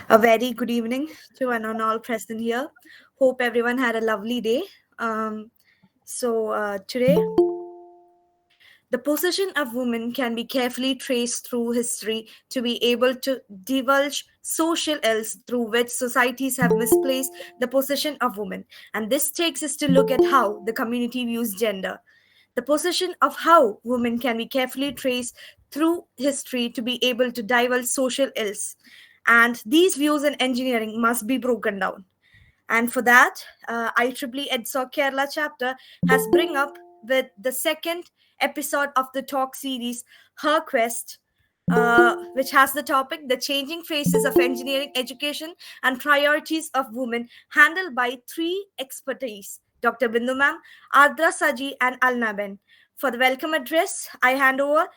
A very good evening to one and all present here. Hope everyone had a lovely day. Today, the position of women can be carefully traced through history to be able to divulge social ills through which societies have misplaced the position of women. And this takes us to look at how the community views gender. The position of how women can be carefully traced through history to be able to divulge social ills. And these views in engineering must be broken down. And for that, IEEE EdSoc Kerala Chapter has bring up with the second episode of the talk series, HerQuest, which has the topic The Changing Faces of Engineering Education and Priorities of Women, handled by three expertise, Dr. Bindu Ma'am, Ardra Saji, and Alna Ben. For the welcome address, I hand over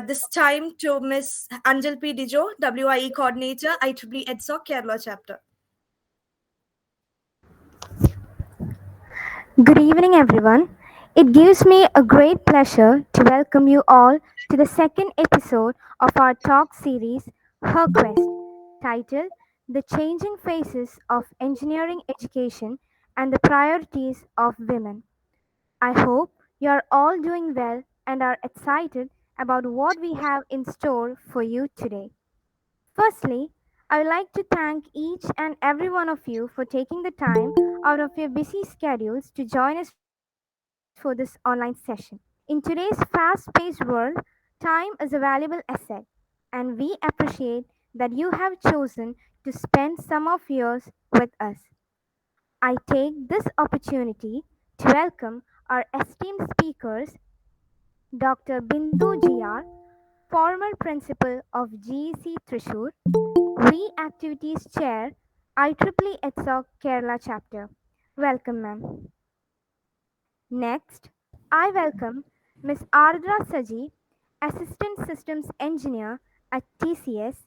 this time to Ms. Anjal P. Dijo, WIE Coordinator, IEEE EdSoc Kerala Chapter. Good evening, everyone. It gives me a great pleasure to welcome you all to the second episode of our talk series, HerQuest, titled The Changing Faces of Engineering Education and the Priorities of Women. I hope you are all doing well and are excited about what we have in store for you today. Firstly, I would like to thank each and every one of you for taking the time out of your busy schedules to join us for this online session. In today's fast paced world, time is a valuable asset, and we appreciate that you have chosen to spend some of yours with us. I take this opportunity to welcome our esteemed speakers, Dr. Bindu G R, former principal of GEC Thrissur, Activities Chair, IEEE EdSoc Kerala Chapter. Welcome, ma'am. Next, I welcome Ms. Ardra Saji, Assistant Systems Engineer at TCS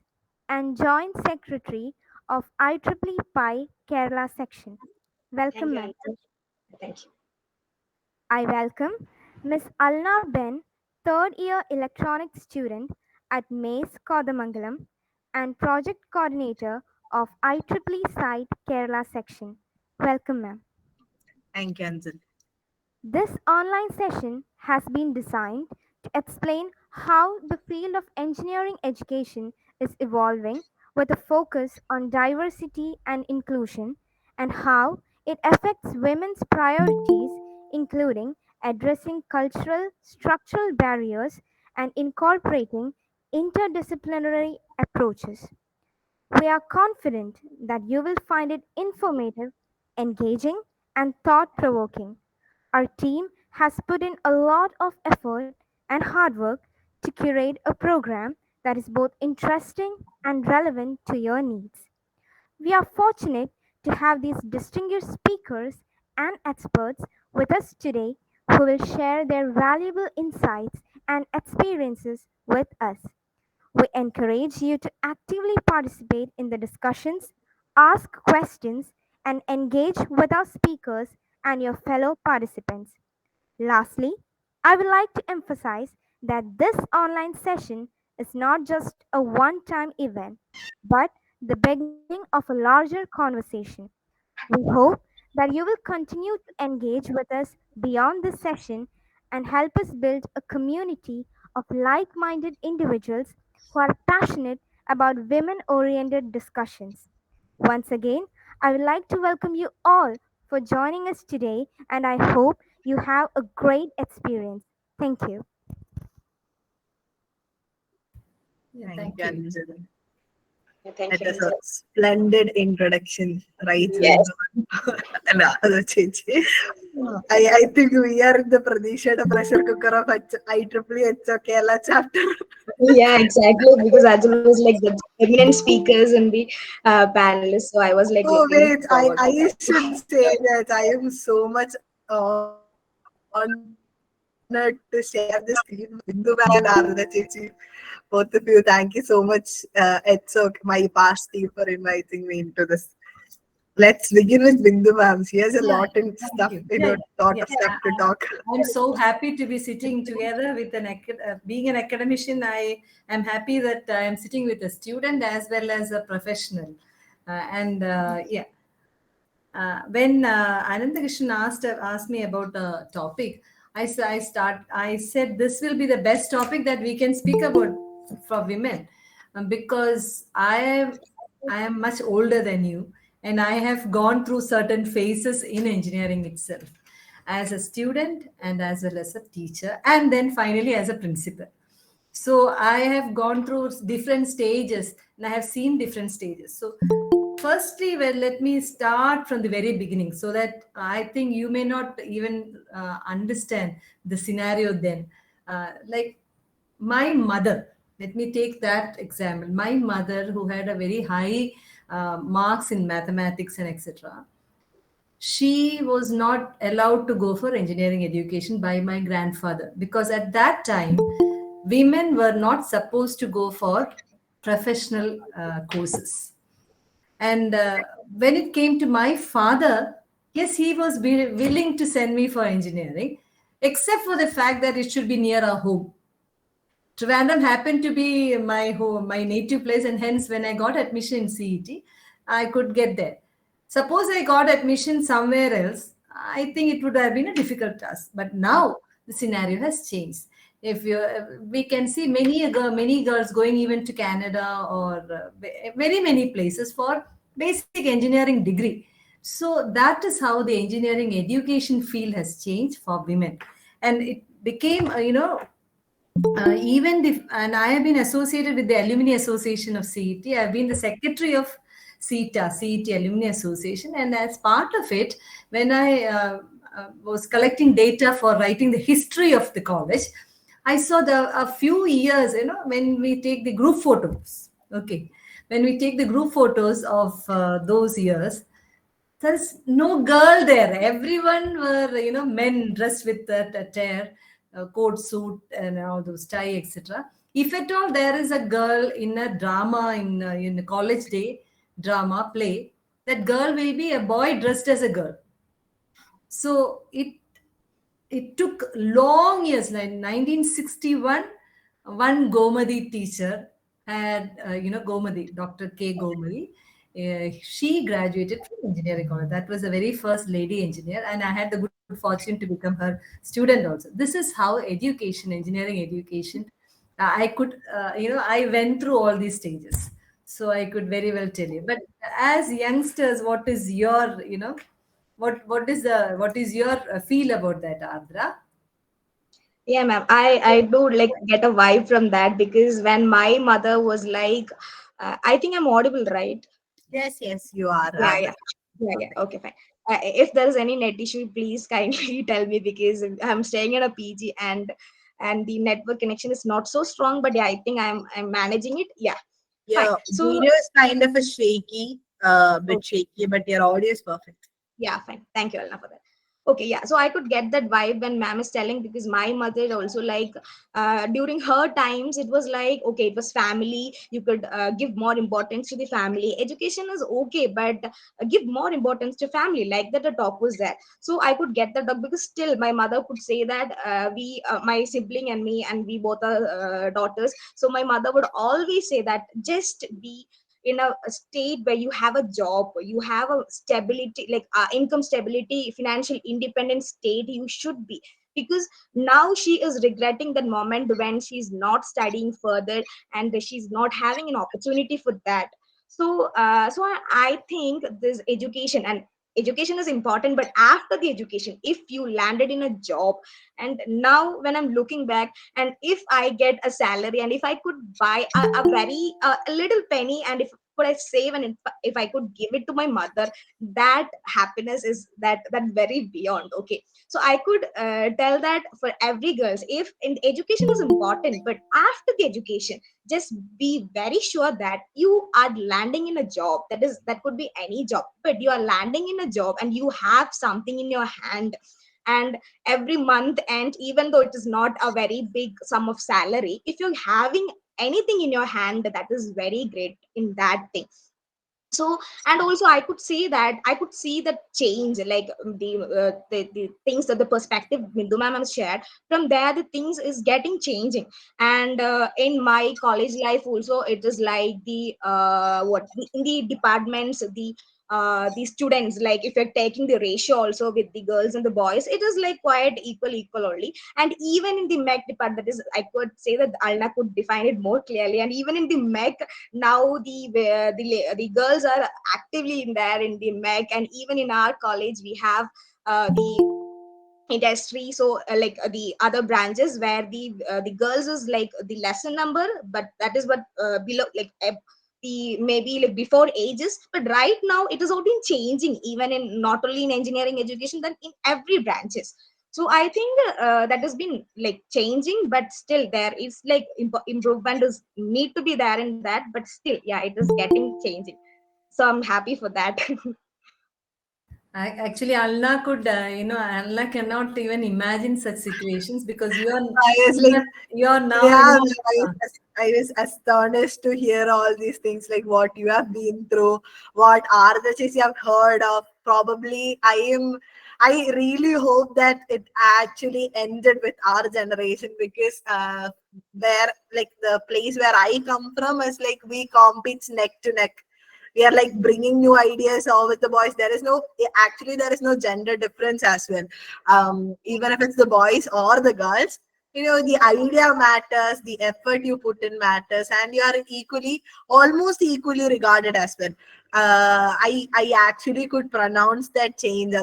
and Joint Secretary of IEEE PI Kerala Section. Thank Welcome, you, ma'am. Anshul. Thank you. I welcome Ms. Alna Ben, third year electronics student at MACE Kodamangalam and Project Coordinator of IEEE Site Kerala Section. Welcome, ma'am. Thank you, Anshul. This online session has been designed to explain how the field of engineering education is evolving with a focus on diversity and inclusion and how it affects women's priorities, including addressing cultural, structural barriers and incorporating interdisciplinary approaches. We are confident that you will find it informative, engaging, and thought provoking. Our team has put in a lot of effort and hard work to curate a program that is both interesting and relevant to your needs. We are fortunate to have these distinguished speakers and experts with us today who will share their valuable insights and experiences with us. We encourage you to actively participate in the discussions, ask questions, and engage with our speakers and your fellow participants. Lastly, I would like to emphasize that this online session is not just a one time event, but the beginning of a larger conversation. We hope that you will continue to engage with us beyond this session and help us build a community of like minded individuals who are passionate about women oriented discussions. Once again, I would like to welcome you all for joining us today, and I hope you have a great experience. Thank you. Thank you, Anshul. Thank That you, was a Anshul. splendid introduction, right? Yes. Hello, ചേച്ചി. I think we are in the Pradesha, the pressure cooker of IEEE EdSoc Kerala chapter. Yeah, exactly. Because Ajul was like the eminent speakers and the panelists, so I was like Oh looking wait, forward for I that. should say that I am so much honored to share the screen with Bindu ma'am and Ardra Chechi. Both of you, thank you so much, EdSoc, my past team, for inviting me into this. Let's begin with Bindu ma'am. She has a lot in stuff, Yeah, thought of stuff to thank you. talk. Yeah, I'm so happy to be sitting together with being an academician. I am happy that I am sitting with a student as well as a professional. And yeah, when Anandakrishnan asked me about the topic, I said this will be the best topic that we can speak about for women, because I am much older than you, and I have gone through certain phases in engineering itself, as a student and as well as a teacher, and then finally as a principal. So I have gone through different stages and I have seen different stages. So firstly, well, let me start from the very beginning, so that I think you may not even understand the scenario then. Like my mother, let me take that example. My mother, who had a very high marks in mathematics and etc., she was not allowed to go for engineering education by my grandfather, because at that time women were not supposed to go for professional courses. And when it came to my father, yes, he was willing to send me for engineering, except for the fact that it should be near our home. Trivandrum happened to be my home, my native place, and hence when I got admission in CET, I could get there. Suppose I got admission somewhere else, I think it would have been a difficult task. But now the scenario has changed. If you, we can see many girls going even to Canada or very many places for basic engineering degree. So that is how the engineering education field has changed for women, and it became and I have been associated with the Alumni Association of CET. I've been the secretary of CET Alumni Association, and as part of it, when I was collecting data for writing the history of the college, I saw a few years, when we take the group photos. Okay, when we take the group photos of those years, there's no girl there. Everyone were, men dressed with that attire, coat suit, and all those tie, etc. If at all there is a girl in a drama, in a college day drama play, that girl will be a boy dressed as a girl. So it took long years, like 1961, one Gomadi teacher had, Gomadi, Dr. K. Gomadi. She graduated from engineering college. That was the very first lady engineer, and I had the good fortune to become her student also. This is how education, engineering education, I could, I went through all these stages. So I could very well tell you. But as youngsters, what is your, what is your feel about that, Ardra? Yeah, ma'am. I do like get a vibe from that because when my mother was like, I think I'm audible, right? Yes, you are. Yeah, yeah, yeah. Okay, fine. If there is any net issue, please kindly tell me because I'm staying in a PG and the network connection is not so strong. But yeah, I think I'm managing it. Yeah, fine. Your So video is kind of a shaky, bit okay. shaky, but your audio is perfect. Yeah, fine. Thank you, Alna, for that. Okay, yeah. So I could get that vibe when ma'am is telling because my mother also like during her times it was like okay, it was family. You could give more importance to the family. Education is okay, but give more importance to family. Like that, the talk was there. So I could get that talk because still my mother could say that my sibling and me, and we both are daughters. So my mother would always say that just be in a state where you have a job, you have a stability, like income stability, financial independent state you should be, because now she is regretting that moment when she's not studying further and she's not having an opportunity for that. So I think this education and education is important, but after the education, if you landed in a job, and now when I'm looking back, and if I get a salary, and if I could buy a very a little penny, and if could I save, and if I could give it to my mother, that happiness is that very beyond. Okay, so I could tell that for every girls, if in education is important, but after the education, just be very sure that you are landing in a job, that could be any job, but you are landing in a job and you have something in your hand. And every month, and even though it is not a very big sum of salary, if you're having anything in your hand, that is very great in that thing. So, and also I could see that, I could see the change, like the things, that the perspective Bindu ma'am has shared, from there the things is getting changing. And in my college life also, it is like in the departments, the students, like if you're taking the ratio also with the girls and the boys, it is like quite equal only. And even in the mech department, that is, I could say that Alna could define it more clearly. And even in the mech now, the girls are actively in there in the mech. And even in our college we have the industry, so the other branches where the girls is like the lesser number, but that is what below, like the maybe like before ages. But right now it is all been changing, even in not only in engineering education, then in every branches. So I think that has been like changing, but still there is like improvement is need to be there in that, but still, yeah, it is getting changing. So I'm happy for that. Actually, Alna could, Alna cannot even imagine such situations because I was like, you are now yeah, in I was astonished to hear all these things, like what you have been through, what are the things you have heard of. Probably, I really hope that it actually ended with our generation, because where, like, the place where I come from is like we compete neck to neck. We are like bringing new ideas all with the boys. There is no, actually there is no gender difference as well. Even if it's the boys or the girls, the idea matters, the effort you put in matters, and you are almost equally regarded as well. I actually could pronounce that change.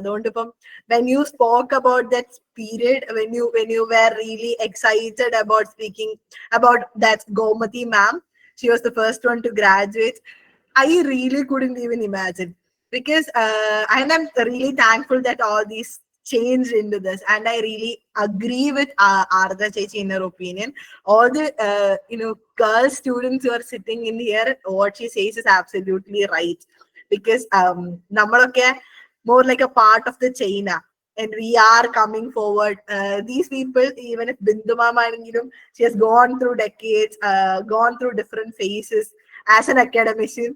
When you spoke about that period, when you were really excited about speaking about that Gomati ma'am, she was the first one to graduate. I really couldn't even imagine, because and I'm really thankful that all these changed into this, and I really agree with Ardra Saji in her opinion. All the girl students who are sitting in here, what she says is absolutely right, because നമ്മളൊക്കെ more like a part of the chain, and we are coming forward. These people, even if Bindu ma'am ആണെങ്കിലും, she has gone through decades, gone through different phases as an academician,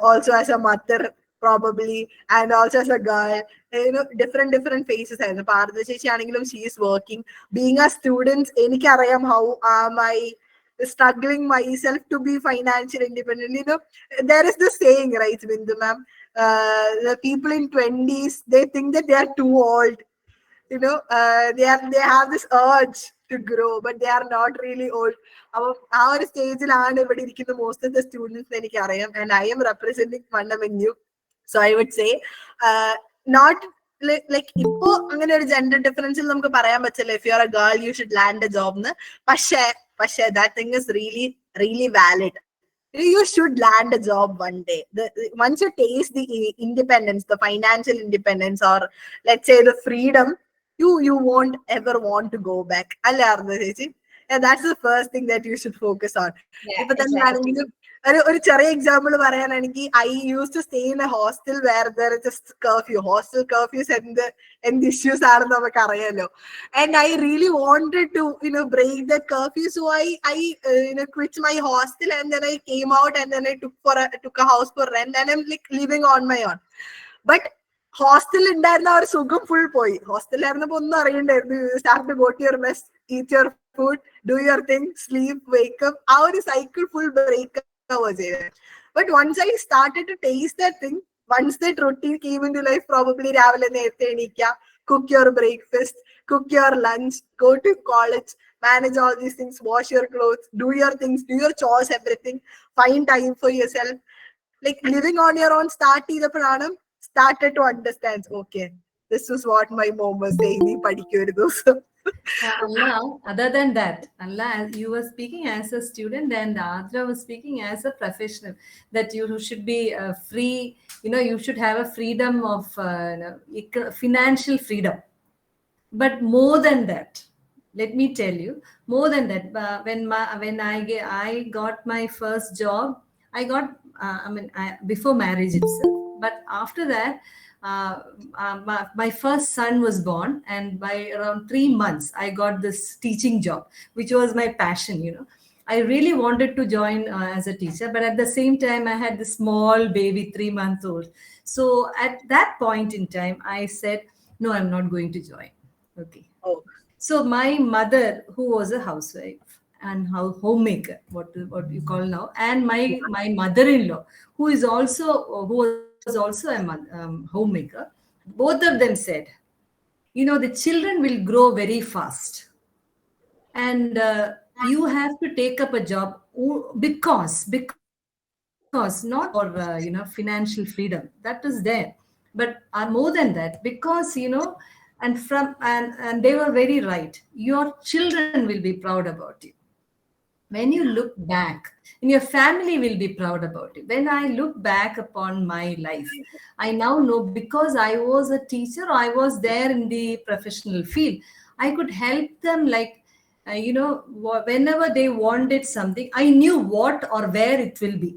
also as a mother probably, and also as a girl. Different phases ആയിരുന്നു. പാർവതി ചേച്ചി ആണെങ്കിലും she is working. Being a student, എനിക്കറിയാം how am I struggling myself to be financially independent. There is this saying, right, Bindu ma'am, the people in 20s, they think that they are too old. They have this urge to grow, but they are not really old. ആ ഒരു സ്റ്റേജിലാണ് ഇവിടെ ഇരിക്കുന്ന most of the students എനിക്കറിയാം, and I am representing one among you. So I would say, not like ഇപ്പോ അങ്ങനെ ഒരു gender ഡിഫറൻസിൽ നമുക്ക് പറയാൻ പറ്റില്ല, if you're a girl you should land a job എന്ന്. പക്ഷേ that thing is really really valid. You should land a job one day. Once you taste the independence, the financial independence, or let's say the freedom, you won't ever want to go back. And that's the first thing that you should focus on. Yeah, exactly. ഒരു ചെറിയ example പറയാനാണെങ്കിൽ, I used to stay in a hostel where there is just curfew. Hostel curfews എന്ത് issues ആണെന്ന് നമുക്ക് അറിയാലോ. And I really wanted to break that curfew, so I quit my hostel, and then I came out, and then I took a house for rent, and I'm like living on my own. But ഹോസ്റ്റലിൽ ഉണ്ടായിരുന്ന ആ ഒരു സുഖം full പോയി. ഹോസ്റ്റലിലായിരുന്നപ്പോ ഒന്നും അറിയണ്ടായിരുന്നു. Start to go to your mess, eat your food, do your thing, sleep, wake up. ആ ഒരു സൈക്കിൾ ഫുൾ ബ്രേക്ക് ആവുക ചെയ്തത്. But once I started to taste that thing, once that routine came into life, probably രാവിലെ നേരത്തെ എണീക്കുക, cook your breakfast, cook your lunch, go to college, manage all these things, wash your clothes, do your things, do your chores, everything, find time for yourself. Like living on your own start ചെയ്തപ്പോഴാണ് started to understand, okay, this is what my mom was saying, നീ പഠിക്കരുത്. Allah, other than that, Allah, you were speaking as a student and Ardra was speaking as a professional, that you should be free, you should have a freedom of financial freedom. But more than that, let me tell you, more than that, when I got my first job, I got before marriage itself. But after that, my first son was born, and by around 3 months, I got this teaching job, which was my passion. I really wanted to join as a teacher, but at the same time, I had this small baby, 3 months old. So at that point in time, I said, no, I'm not going to join. Okay. Oh, So my mother, who was a housewife and homemaker, what you call now, and my mother-in-law, who was also a homemaker, both of them said, the children will grow very fast, and you have to take up a job because not for financial freedom, that is there, but more than that, because and they were very right. Your children will be proud about you. When you look back, and your family will be proud about you. When I look back upon my life, I now know, because I was a teacher, I was there in the professional field, I could help them, like whenever they wanted something, I knew what or where it will be,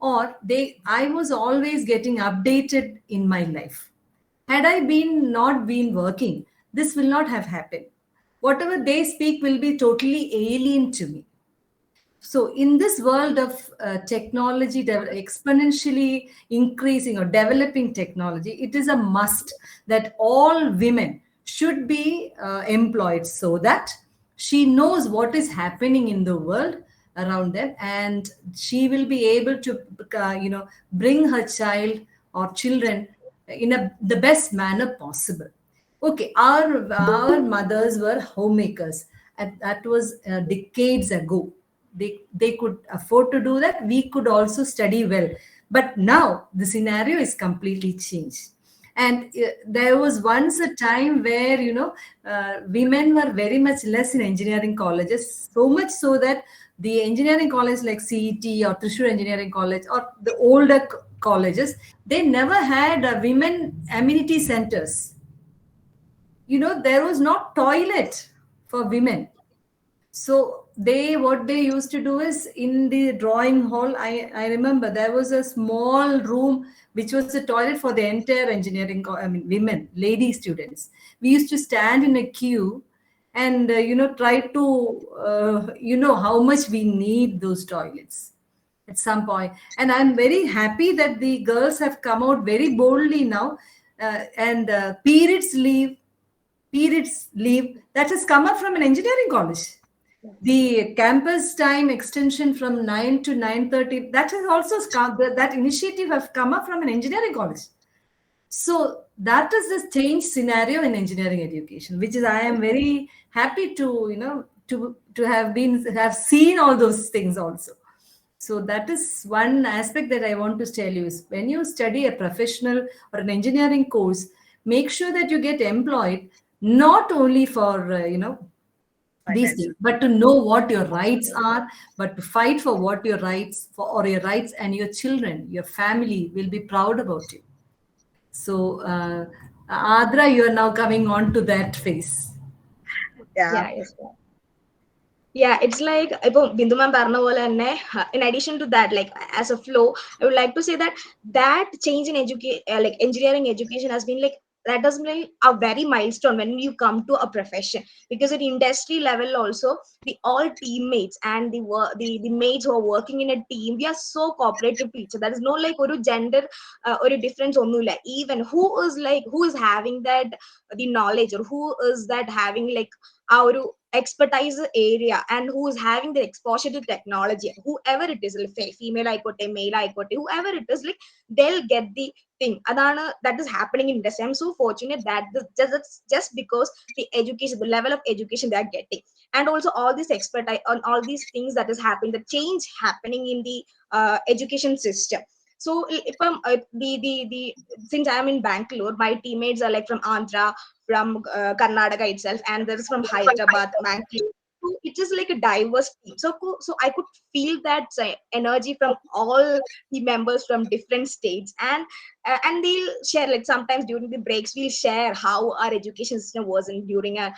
or I was always getting updated in my life. Had I not been working, this will not have happened. Whatever they speak will be totally alien to me. So in this world of technology exponentially increasing or developing technology, it is a must that all women should be employed, so that she knows what is happening in the world around them, and she will be able to bring her child or children in the best manner possible. Okay, our mothers were homemakers, and that was decades ago. They could afford to do that. We could also study well, but now the scenario is completely changed. And there was once a time where women were very much less in engineering colleges, so much so that the engineering college like CET or Thrissur Engineering College or the older colleges, they never had women amenity centers. There was no toilet for women. So what they used to do is, in the drawing hall, I remember there was a small room which was a toilet for the entire engineering, women, lady students. We used to stand in a queue and, try to, how much we need those toilets at some point. And I'm very happy that the girls have come out very boldly now, and periods leave, that has come up from an engineering college. The campus time extension from 9 to 9:30, that has also that initiative have come up from an engineering college. So that is the change scenario in engineering education, which is, I am very happy to have seen all those things also. So that is one aspect that I want to tell you, is when you study a professional or an engineering course, make sure that you get employed, not only for these things, but to know what your rights are, but to fight for what your rights or your rights, and your children, your family will be proud about you. So Ardra, you are now coming on to that phase. yeah. Yes. Yeah, it's like Bindu ma'am parna pole തന്നെ, in addition to that, like as a flow, I would like to say that change in like engineering education has been like, that has been a very milestone when you come to a profession, because at industry level also, the all teammates and the mates who are working in a team, we are so cooperative to each other. There is no like or gender or a difference only, even who is having that the knowledge, or who is that having like our expertise area, and who is having the exposure to technology, whoever it is, like female aikote, male aikote, whoever it is, like they'll get the thing. That is happening in industry. I'm so fortunate that just because the education, the level of education they are getting, and also all this expertise on all these things that is happening, the change happening in the education system. So the since I am in Bangalore, my teammates are like from Andhra, from Karnataka itself, and there is from Hyderabad, Bangalore. So it is like a diverse team. So I could feel that energy from all the members from different states, and they'll share, like sometimes during the breaks we'll share how our education system was in during our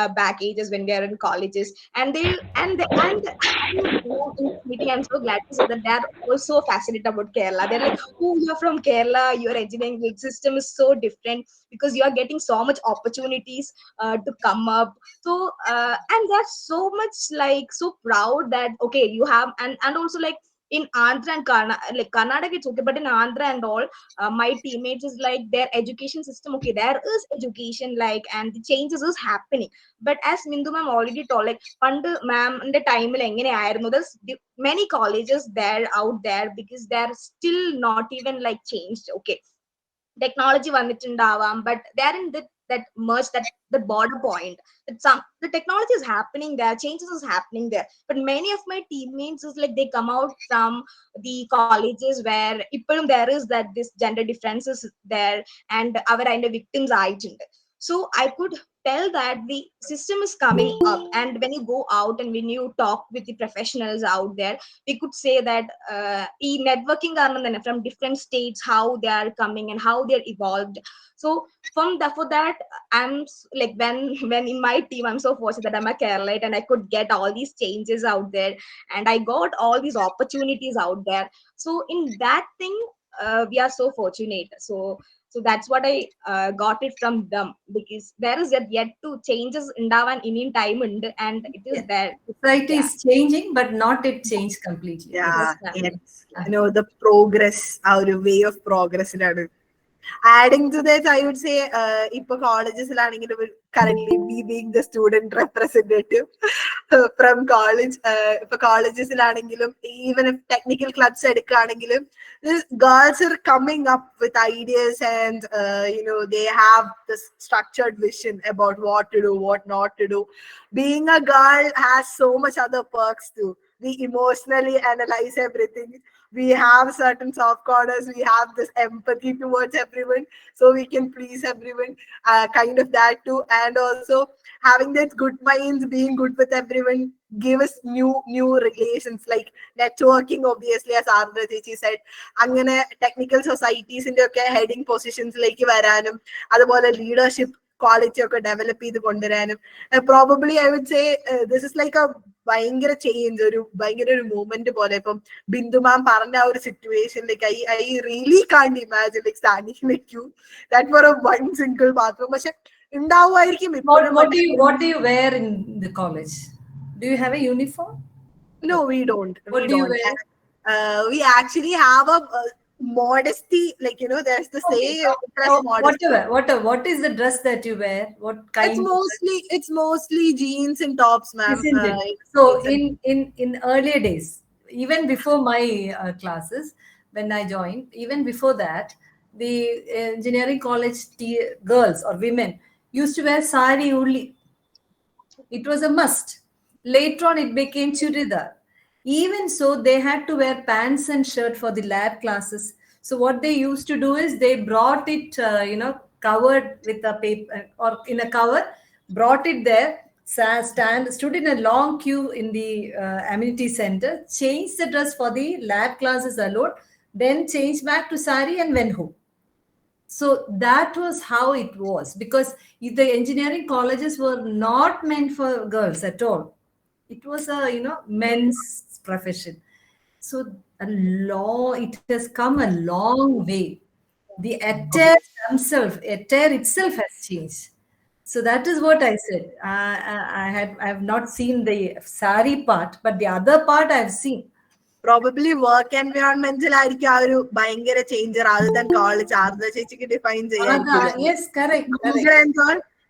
back ages when we are in colleges, and they'll and you know, in this meeting I'm so glad to say that they're also fascinated about Kerala. They're like, oh, you're from Kerala, your engineering system is so different because you are getting so much opportunities to come up. So and that's so much like so proud that okay you have, and also like in Andhra and like Karnataka it's okay, but in Andhra and all, my teammates is like their education system, okay, there is education like, and the changes is happening. But as Mindu ma'am already told, like പണ്ട് മാമിന്റെ ടൈമിൽ എങ്ങനെയായിരുന്നു, there's many colleges there out there because they're still not even like changed. Okay, technology vannittundaavam, but they're in that merge, that the border point, that some the technology is happening there, changes is happening there, but many of my teammates is like they come out from the colleges where ippozhum there is that this gender differences there, and our and victims ആയിട്ടുണ്ട്. So I could tell that the system is coming up, and when you go out and when you talk with the professionals out there, we could say that networking from different states, how they are coming and how they're evolved. So for that, like when in my team, I'm so fortunate that I'm a Keralite and I could get all these changes out there, and I got all these opportunities out there. So in that thing, we are so fortunate. So that's what I got it from them, because there is yet to changes in Indian time, and it is there. Society Yeah. is changing, but not it changed completely. Yeah, Yes, ma'am. yes. The progress, our way of progress. Adding to that, I would say, ഇപ്പോൾ കോളേജസിലാണെങ്കിലും currently me being the student representative from college, ഇപ്പോൾ കോളേജസിലാണെങ്കിലും even if technical clubs എടുക്കുകയാണെങ്കിലും, girls are coming up with ideas, and they have this structured vision about what to do, what not to do. Being a girl has so much other perks too. We emotionally analyze everything. We have certain soft corners. We have this empathy towards everyone, so we can please everyone, kind of that too. And also having that good minds, being good with everyone, give us new relations, like networking, obviously, as Ardra Saji said. അങ്ങനെ technical സൊസൈറ്റീസിന്റെ ഒക്കെ heading പൊസിഷൻസിലേക്ക് വരാനും, അതുപോലെ leadership quality ഒക്കെ develop ചെയ്ത് കൊണ്ടുവരാനും, probably I would say this is like a ഭയങ്കര change, ഒരു ഭയങ്കര ഒരു മൂവ്മെന്റ് പോലെ. ഇപ്പം ബിന്ദു മാം പറഞ്ഞ ആ ഒരു situation, like I really can't imagine like standing like you that for a one single bathroom. പക്ഷെ ഉണ്ടാവുമായിരിക്കും. What do you wear in the college? Do you have a uniform? No, we don't. What do you wear? We actually have a modesty, like there's the same dress modesty. Whatever. What is the dress that you wear? What kind? It's mostly jeans and tops, ma'am. Isn't it? So in earlier days, even before my classes, when I joined, even before that, the engineering college girls or women used to wear sari only. It was a must. Later on, it became churidar. Even so, they had to wear pants and shirt for the lab classes. So what they used to do is they brought it, covered with a paper or in a cover, brought it there, stood in a long queue in the amenity center, changed the dress for the lab classes alone, then changed back to sari and went home. So that was how it was, because the engineering colleges were not meant for girls at all. It was a men's profession. So it has come a long way. The attire itself has changed. So that is what I said. I have not seen the sari part, but the other part I have seen. Probably work environmental ആ ഒരു ഭയങ്കര change rather than college. Ardra ചേച്ചിക്ക് define ചെയ്യാൻ. Yes, correct.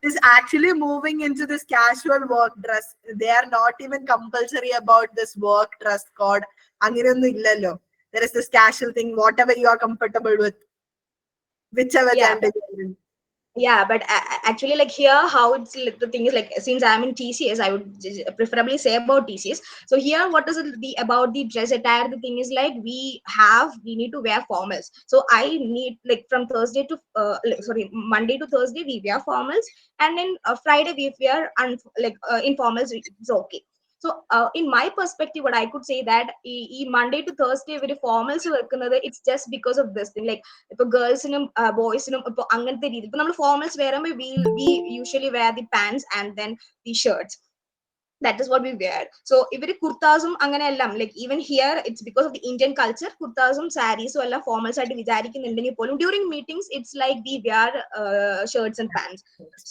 Is actually moving into this casual work dress. They are not even compulsory about this work dress code. അങ്ങനെയൊന്നും ഇല്ലല്ലോ. There is this casual thing, whatever you are comfortable with, whichever gender you're in. Yeah, but actually, like here, how it's like, the thing is like, since I'm in TCS, I would preferably say about TCS. So here, what is it the about the dress attire? The thing is like, we need to wear formals. So I need, like, from Thursday to sorry, Monday to Thursday we wear formals, and then Friday we wear informals. It's okay. So in my perspective, what I could say that Monday to Thursday with formals വെക്കുന്നത്, it's just because of this thing. Like, ഇപ്പൊ ഗേൾസിനും ബോയ്സിനും ഇപ്പൊ അങ്ങനത്തെ രീതി, ഇപ്പൊ നമ്മൾ formals വേറുമ്പോൾ we usually wear the pants and then the shirts. That is what we wear. So ഇവര് കുർത്താസും അങ്ങനെ എല്ലാം, like even here it's because of the Indian culture, കുർത്താസും സാരീസും എല്ലാം ഫോർമൽസ് ആയിട്ട് വിചാരിക്കുന്നുണ്ടെങ്കിൽ പോലും during meetings it's like we wear shirts and pants.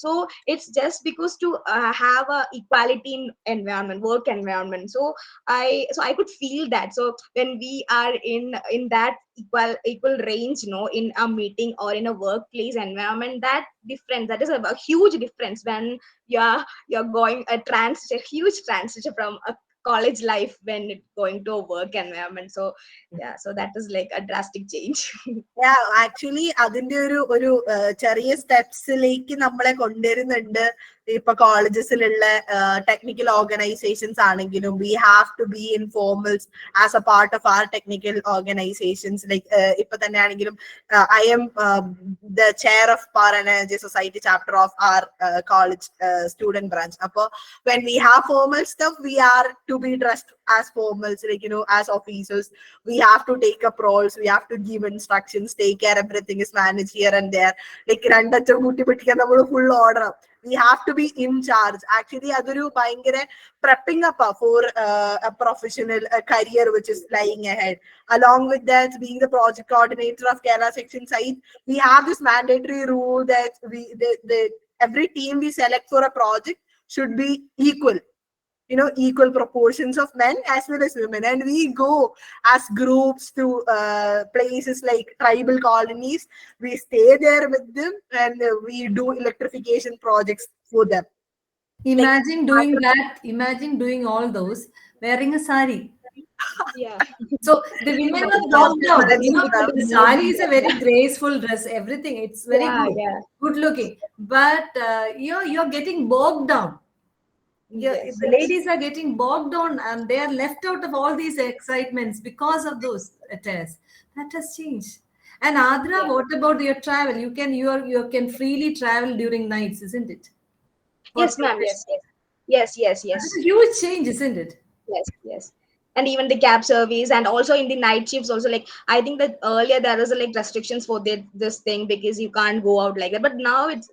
So it's just because to have a equality in environment, work environment. So I could feel that. So when we are in that equal range, in a meeting or in a workplace environment, that difference, that is a huge difference when you're going a huge transition from a college life when it going to a work environment. So yeah, so that is like a drastic change. Actually അതിന്റെ ഒരു ചെറിയ സ്റ്റെപ്സിലേക്ക് നമ്മളെ കൊണ്ടുവരുന്നുണ്ട്. ഇപ്പൊ കോളേജസിലുള്ള technical organisations ആണെങ്കിലും we have to be in formals as a part of our technical organisations. Like ഇപ്പൊ തന്നെ ആണെങ്കിലും I am the chair of power and energy society chapter of our college student branch. അപ്പൊ when we have formal stuff, we are to be dressed as formals, like, as officers. We have to take up roles, we have to give instructions, take care, everything is managed here and there. Like രണ്ടച്ഛൻ കൂട്ടി പിടിക്കാൻ നമ്മൾ full order. We have to be in charge. Actually അതൊരു ഭയങ്കര prepping up for a professional career which is lying ahead. Along with that, being the project coordinator of Kerala section site, we have this mandatory rule that every team we select for a project should be equal, equal proportions of men as well as women. And we go as groups to places like tribal colonies. We stay there with them and we do electrification projects for them. Imagine doing that. Imagine doing all those wearing a sari. Yeah. So the women are bogged down. The sari is a very graceful dress. Everything, it's very good looking. But you're getting bogged down. The ladies are getting bogged down and they are left out of all these excitements because of those attires. That has changed. And Ardra, what about your travel? You can freely travel during nights, isn't it? Yes, ma'am. Yes. That's a huge change, isn't it? Yes. And even the cab service, and also in the night shifts also, like I think that earlier there was like restrictions for this thing because you can't go out like that, but now it's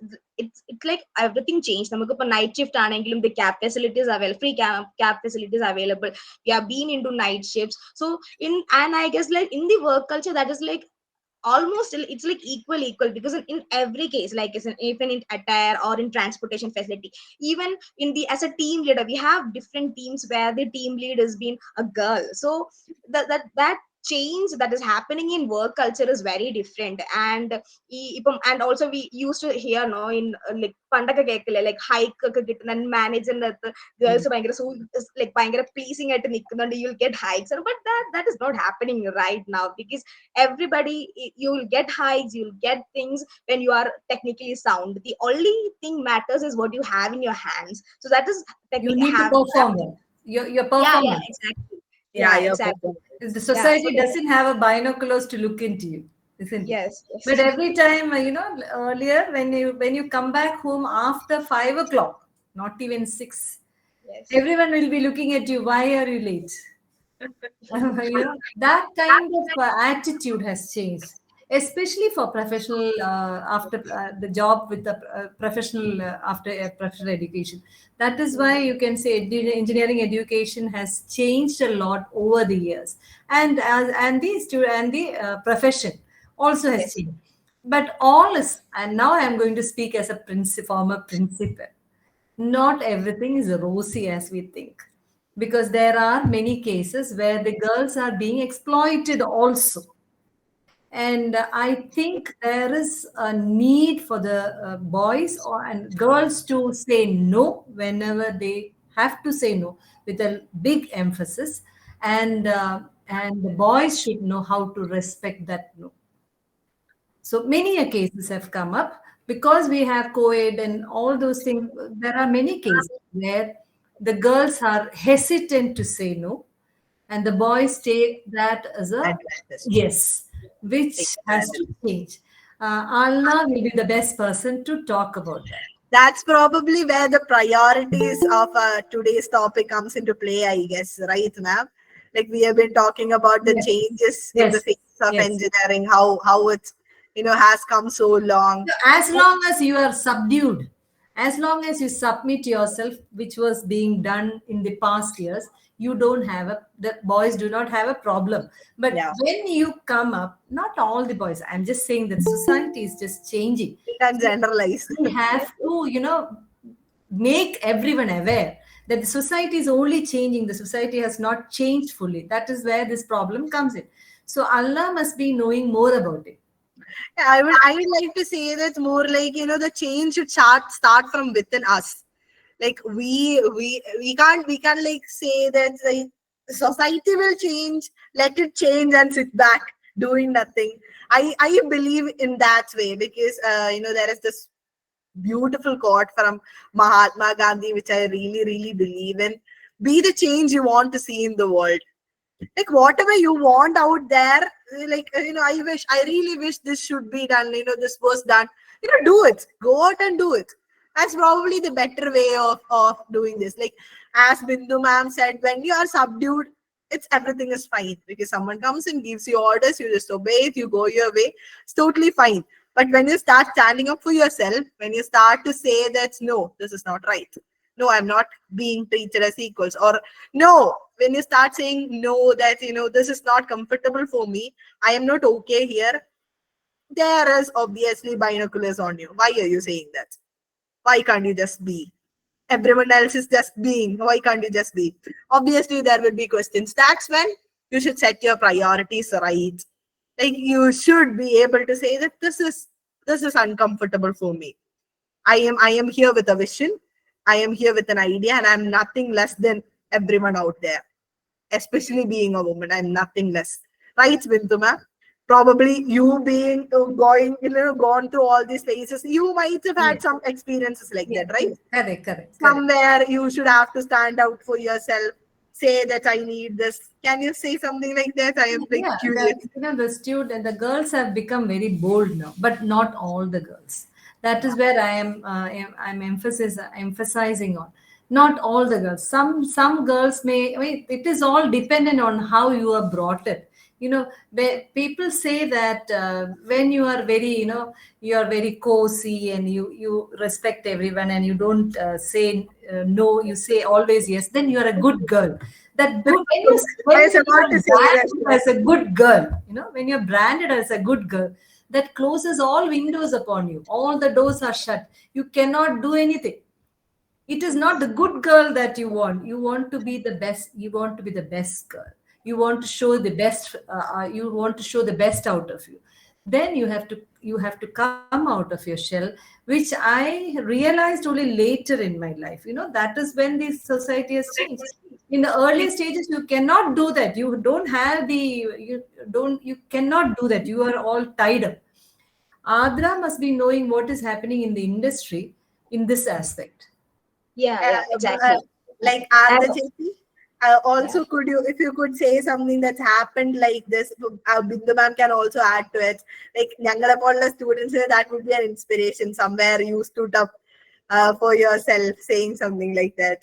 like everything changed. നമുക്ക് ഇപ്പൊ night shift ആണെങ്കിലും the cab facilities are free cab facilities are available. We have been into night shifts. So and I guess like in the work culture, that is like almost, it's like equal because in every case, like even in attire or in transportation facility, even in the as a team leader, we have different teams where the team lead has been a girl. So that change that is happening in work culture is very different. And also we used to hear no in like pandaka kekile like hike ഒക്കെ കിട്ടുന്ന മാനേജറിന്റെ അടുത്ത് girls ഭയങ്കര like ഭയങ്കര pleasing ആയിട്ട് നിൽക്കുന്നുണ്ട്, you'll get hikes. But that is not happening right now, because everybody, you'll get hikes, you'll get things when you are technically sound. The only thing matters is what you have in your hands. So that is You need to perform. Your performance. Yeah, exactly. Yeah, exactly. The society doesn't have a binoculars to look into you, isn't it? Yes. But every time, earlier when you come back home after 5 o'clock, not even 6, everyone will be looking at you. Why are you late? That kind of attitude has changed, especially for professional after the job with the professional after professional education. That is why you can say engineering education has changed a lot over the years, and the profession also has changed. But all is, and now I am going to speak as a former principal. Not everything is rosy as we think, because there are many cases where the girls are being exploited also. And I think there is a need for the boys and girls to say no whenever they have to say no, with a big emphasis. And the boys should know how to respect that no. So many cases have come up because we have co-ed and all those things. There are many cases where the girls are hesitant to say no, and the boys take that as a Advantage. yes, which has to change. Alna will be the best person to talk about that. That's probably where the priorities of today's topic comes into play, I guess, right, ma'am? Like we have been talking about the Yes, changes in the yes, face of yes. engineering, how it's has come so long. So as long as you are subdued, as long as you submit yourself, which was being done in the past years, you don't have the boys do not have a problem. But Yeah, when you come up, not all the boys, I'm just saying that society is just changing. we can So generalize. we have to, make everyone aware that the society is only changing. The society has not changed fully. That is where this problem comes in. So Allah must be knowing more about it. Yeah, I would like to say that more like the change should start from within us. Like we can like say that like society will change, let it change and sit back doing nothing. I believe in that way because there is this beautiful quote from Mahatma Gandhi which I really really believe in. Be the change you want to see in the world. Like whatever you want out there, like I really wish this should be done, this was done, do it, go out and do it. That's probably the better way of doing this. Like as Bindu ma'am said, when you are subdued, it's everything is fine because someone comes and gives you orders, you just obey it, you go your way, it's totally fine. But when you start standing up for yourself, when you start to say that no, this is not right, no, I'm not being treated as equals, or no, when you start saying no, that this is not comfortable for me, I am not okay here, there is obviously binoculars on you. Why are you saying that? Why can't you just be? Everyone else is just being, why can't you just be? Obviously there will be questions. That's when you should set your priorities right. Like you should be able to say that this is uncomfortable for me. I am here with a vision, I am here with an idea, and I'm nothing less than everyone out there, especially being a woman. I'm nothing less. Right, Bintuma? Probably you being gone through all these phases, you might have had Yes, some experiences like yes, that, right? yes. Correct, correct, correct. Somewhere you should have to stand out for yourself, say that I need this. Can you say something like that? I am like Yeah, curious. the girls have become very bold now, but not all the girls. That is where I'm emphasizing on. Not all the girls. Some girls may. I mean, it is all dependent on how you are brought up. People say that when you are very, you are very cozy and you respect everyone and you don't say no, you say always yes. Then you are a good girl. That good I when was you about are to say that. branded as a good girl, when you're branded as a good girl, that closes all windows upon you. All the doors are shut. You cannot do anything. It is not the good girl that you want. You want to be the best. You want to be the best girl. You want to show the best. You want to show the best out of you. Then you have to come out of your shell, which I realized only later in my life. That is when the society has changed. In the early stages, you cannot do that. You don't have the. You cannot do that. You are all tied up. Adra must be knowing what is happening in the industry in this aspect. Yeah, Yeah, yeah, exactly. like And Ardra Saji, also could you, if you could say something that's happened like this, Bindu ma'am can also add to it. Like ഞങ്ങളെ പോലുള്ള students, that would be an inspiration. Somewhere you stood up for yourself, saying something like that.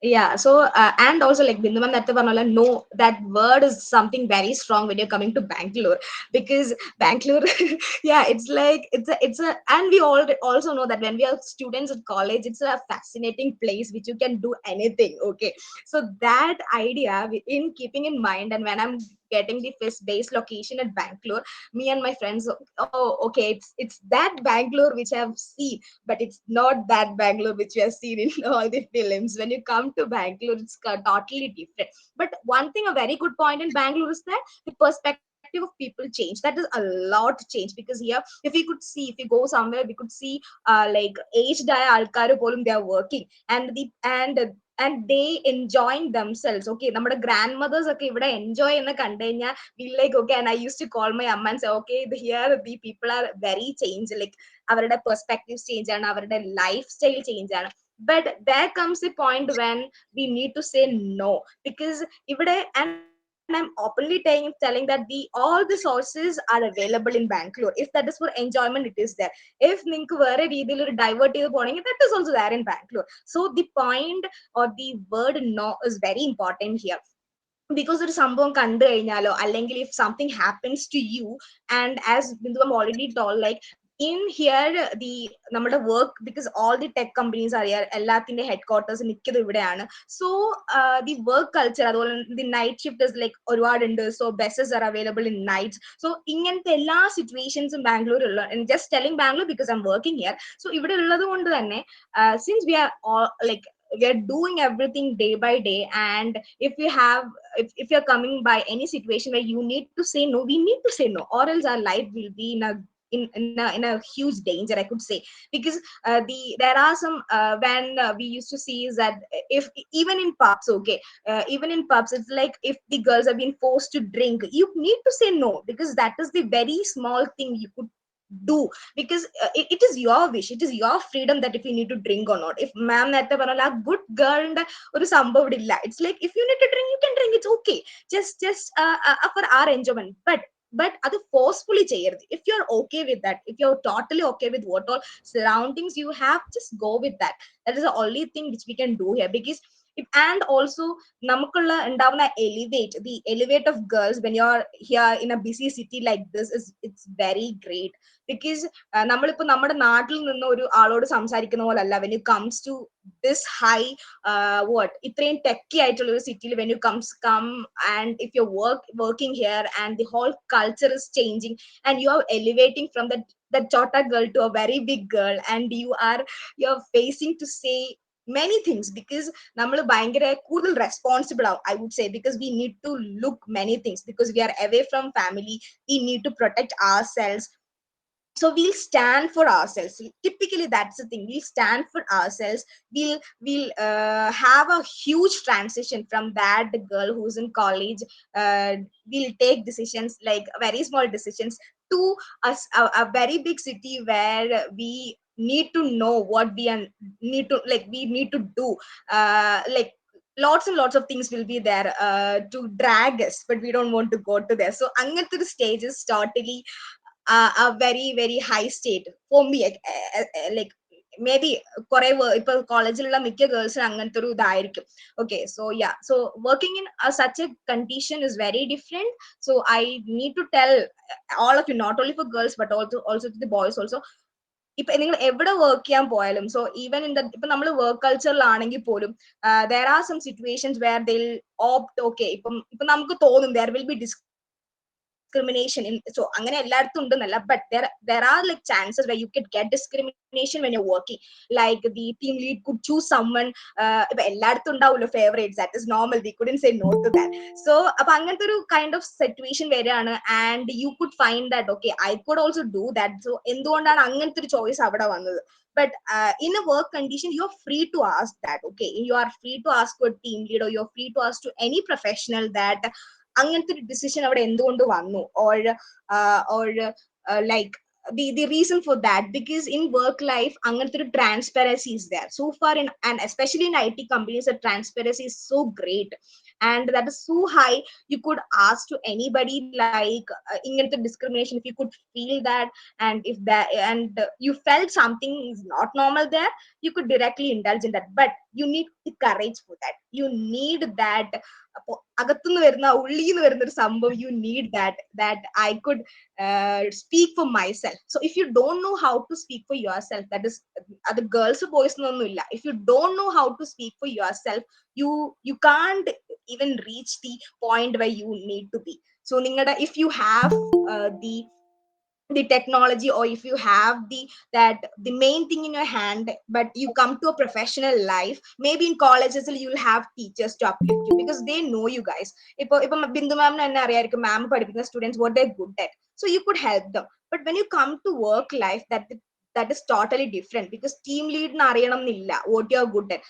yeah, so and also like Binduman that no, that word is something very strong when you're coming to Bangalore, because Bangalore, yeah, it's like it's a and we all also know that when we are students at college, it's a fascinating place which you can do anything. Okay, so that idea in keeping in mind, and when I'm getting the first base location at Bangalore, me and my friends, oh, okay, it's that Bangalore which I've seen, but it's not that Bangalore which we have seen in all the films. When you come to Bangalore, it's totally different. But one thing, a very good point in Bangalore is that the perspective of people change. That is a lot change, because here, if we go somewhere, we could see like aged alkar polum they are working, and and they enjoying themselves. Okay, നമ്മുടെ grandmothers ഒക്കെ ഇവിടെ enjoy എന്ന് കണ്ടു കഴിഞ്ഞാൽ we like okay, and I used to call my amma and say okay, here the people are very changed, like അവരുടെ perspectives change ആണ്, അവരുടെ lifestyle change ആണ്. But there comes a point when we need to say no, because ഇവിടെ, and I'm openly telling that all the sources are available in Bangalore. If that is for enjoyment, it is there. If നിങ്ങൾക്ക് വേറെ രീതിയിൽ ഒരു divert ചെയ്ത് പോണെങ്കിൽ, that is also there in Bangalore. So the point or the word no is very important here. Because ഒരു സംഭവം കണ്ടു കഴിഞ്ഞാലോ അല്ലെങ്കിൽ if something happens to you, and as Bindu I'm already told, like in here the നമ്മുടെ work, because all the tech companies are here, എല്ലാത്തിന്റെ headquarters നിൽക്കുന്നത് ഇവിടെയാണ്. So the work culture, അതുപോലെ the night shift is like ഒരുപാടുണ്ട്. So buses are available in nights. So ഇങ്ങനത്തെ എല്ലാ സിറ്റുവേഷൻസും ബാംഗ്ലൂർ ഉള്ള, and just telling Bangalore because I'm working here. So ഇവിടെ ഉള്ളത് കൊണ്ട് തന്നെ since we are all like we are doing everything day by day, and if you have, if you're coming by any situation where you need to say no, we need to say no, or else our life will be in a huge danger, I could say. Because there are some when we used to see is that if even in pubs, okay, even in pubs, it's like if the girls are being forced to drink, you need to say no, because that is the very small thing you could do. Because it is your wish, it is your freedom that if you need to drink or not. If ma'am nette parala good girl inde oru sambhavam illa, it's like if you need to drink, you can drink, it's okay, just for our enjoyment. But അത് forcefully ചെയ്യരുത്. If you're okay with that, if you're totally okay with what all surroundings you have, just go with that. That is the only thing which we can do here. Because if, and also നമുക്കുള്ള ഉണ്ടാവുന്ന the elevate of girls when you're here in a busy city like this is, it's very great. Because നമ്മളിപ്പോ നമ്മുടെ നാട്ടിൽ നിന്ന് ഒരു ആളോട് സംസാരിക്കുന്ന പോലല്ല when it comes to this high what ഇത്രയും techy ആയിട്ടുള്ള ഒരു സിറ്റിയിൽ when you come, and if you're working here and the whole culture is changing, and you are elevating from that chota girl to a very big girl, and you're facing to say many things. Because നമ്മൾ ഭയങ്കര കൂടുതൽ responsible ആവും, I would say, because we need to look many things, because we are away from family, we need to protect ourselves. So we'll stand for ourselves. Typically that's the thing, we'll stand for ourselves. We'll have a huge transition from that girl who's in college. We'll take decisions like very small decisions to a very big city where we need to know what we need to do. Like lots and lots of things will be there to drag us, but we don't want to go to there. So angathe stage is totally a very very high state for me. Like maybe കുറെ ഇപ്പൊ കോളേജിലുള്ള മിക്ക ഗേൾസിന് അങ്ങനത്തെ ഒരു ഇതായിരിക്കും. Okay, so yeah, so working in such a condition is very different. So I need to tell all of you, not only for girls but also to the boys also. ഇപ്പൊ നിങ്ങൾ എവിടെ work ചെയ്യാൻ പോയാലും, so even in the ഇപ്പൊ നമ്മൾ work കൾച്ചറിലാണെങ്കിൽ പോലും there are some situations where they'll opt, okay, ഇപ്പൊ നമുക്ക് തോന്നും there will be discrimination in, so അങ്ങനെ എല്ലായിടത്തും ഉണ്ടെന്നല്ല, but there are like chances where you could get discrimination when you're working. Like the team lead could choose someone, ഇപ്പൊ എല്ലായിടത്തും ഉണ്ടാവുമല്ലോ favorites, that is normal, they couldn't say no to that. So അപ്പൊ അങ്ങനത്തെ ഒരു kind of situation വരെയാണ്, and you could find that okay, I could also do that. So എന്തുകൊണ്ടാണ് അങ്ങനത്തെ ഒരു ചോയ്സ് അവിടെ വന്നത്? But in a work condition, you're free to ask that. Okay, you are free to ask to a team lead, or you're free to ask to any professional that അങ്ങനത്തെ ഒരു decision അവിടെ എന്തുകൊണ്ട് വന്നു, or like the reason for that. Because in work life അങ്ങനത്തെ ഒരു transparency is there so far in, and especially in IT companies, the transparency is so great and that is so high. You could ask to anybody like ingante discrimination, if you could feel that, and if that, and you felt something is not normal there, you could directly indulge in that. But you need the courage for that. You need that അകത്തുനിന്ന് വരുന്ന ഉള്ളിന്ന് വരുന്ന ഒരു സംഭവം. You need that I could speak for myself. So if you don't know how to speak for yourself, that is the girls boys എന്നൊന്നുമില്ല, if you don't know how to speak for yourself, you can't even reach the point where you need to be. So ningada, if you have the technology, or if you have the main thing in your hand, but you come to a professional life, maybe in colleges you'll have teachers to uplift you because they know you guys. Ipo Bindu ma'am enna ariyarikkum, ma'am പഠിപ്പിക്കുന്ന students what they're good at, so you could help them. But when you come to work life, that is totally different, because team lead na അറിയണം എന്നില്ല what you're good at.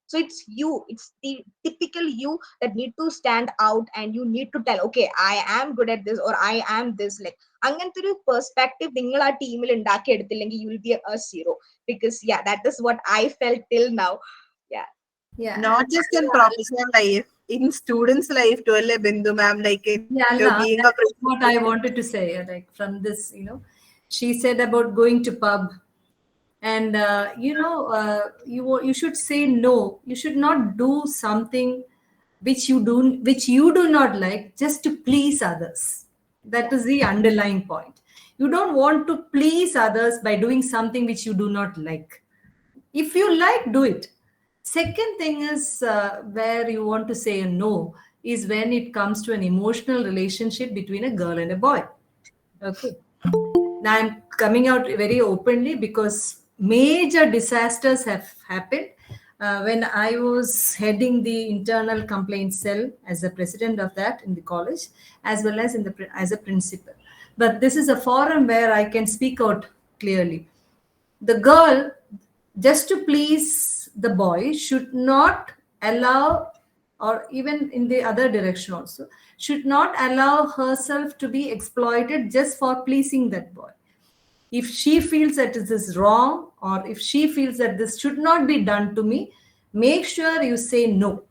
So So it's you, it's the typical you that need to stand out, and you need to tell, okay, I am good at this, or I am this. Like അങ്ങനത്തെ ഒരു perspective നിങ്ങൾ ആ ടീമിൽ ഉണ്ടാക്കി എടുത്തില്ലെങ്കിൽ you will be a zero. Because yeah, that is what I felt till now. Yeah. Yeah. Not just in professional life, in students' life too, Bindu ma'am, like in Yeah, Allah, being a that's principal. what I wanted to say. Like from this, she said about going to pub, and you should say no. You should not do something which you do not like just to please others. That is the underlying point. You don't want to please others by doing something which you do not like. If you like, do it. Second thing is, where you want to say a no is when it comes to an emotional relationship between a girl and a boy. Okay. Now I'm coming out very openly because major disasters have happened when I was heading the internal complaint cell as the president of that in the college, as well as as a principal. But this is a forum where I can speak out clearly. The girl, just to please the boy, should not allow, or even in the other direction also, should not allow herself to be exploited just for pleasing that boy. If she feels that this is wrong, or if she feels that this should not be done to me, make sure you say no.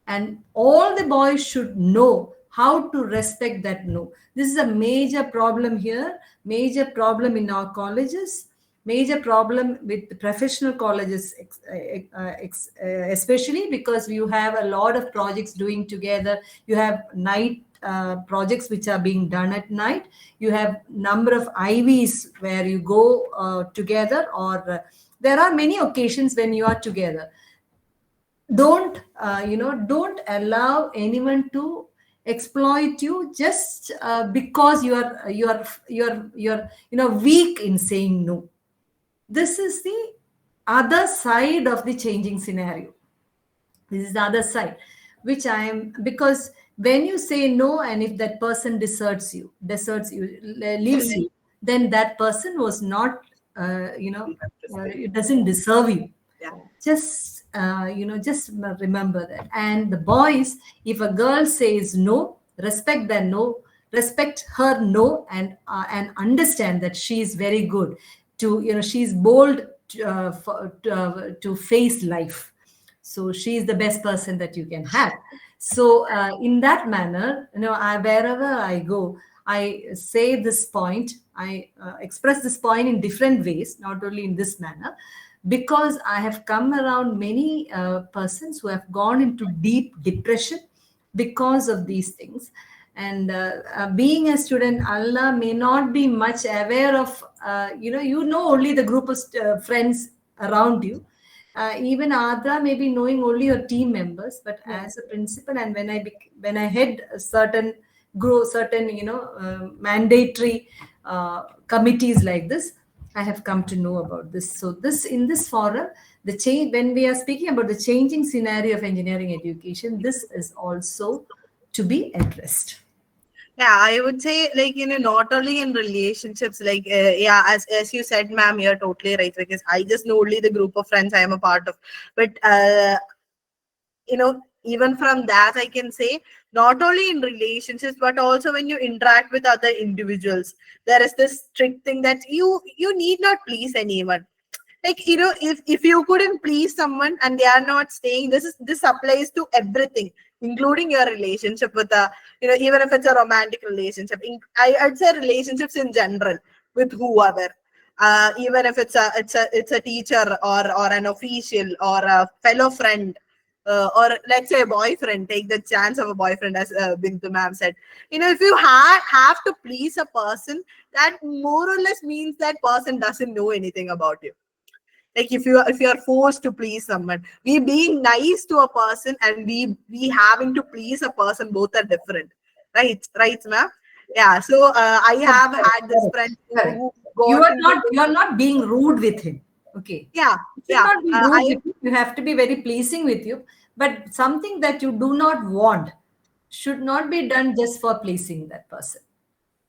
And all the boys should know how to respect that no. This is a major problem here, major problem in our colleges, major problem with the professional colleges, especially because you have a lot of projects doing together. You have night projects which are being done at night. You have number of IVs where you go together, or there are many occasions when you are together. Don't allow anyone to exploit you just because you're weak in saying no. This is the other side of the changing scenario. This is the other side, which I am, because when you say no, and if that person deserts you, leaves you, then that person was not, it doesn't deserve you. Yeah. Just remember that. And the boys, if a girl says no, respect that no, respect her no, and understand that she is very good to, she's bold to face life. So she is the best person that you can have. So in that manner, wherever I go, I say this point, I express this point in different ways, not only in this manner, because I have come around many persons who have gone into deep depression because of these things. And being a student, Allah may not be much aware of, only the group of friends around you. Even Ardra may be knowing only your team members, but as a principal, and when I head a certain mandatory committees like this, I have come to know about this. So in this forum, when we are speaking about the changing scenario of engineering education, this is also to be addressed. Yeah, I would say, like, not only in relationships, like, as you said, ma'am, you're totally right, because I just know only the group of friends I am a part of. But, even from that, I can say, not only in relationships, but also when you interact with other individuals, there is this strict thing that you need not please anyone. Like, if you couldn't please someone and they are not staying, this applies to everything, including your relationship with even if it's a romantic relationship. I'd say relationships in general with whoever, even if it's a teacher, or an official, or a fellow friend, or let's say a boyfriend. Take the chance of a boyfriend, as Bindu ma'am said. If you have to please a person, that more or less means that person doesn't know anything about you. Like, if you are forced to please someone, we being nice to a person and we having to please a person, both are different, right, ma'am? Yeah. So I have had this friend who you are not being rude with him. Okay. Yeah. You should not be rude with him. You have to be very pleasing with you, but something that you do not want should not be done just for pleasing that person.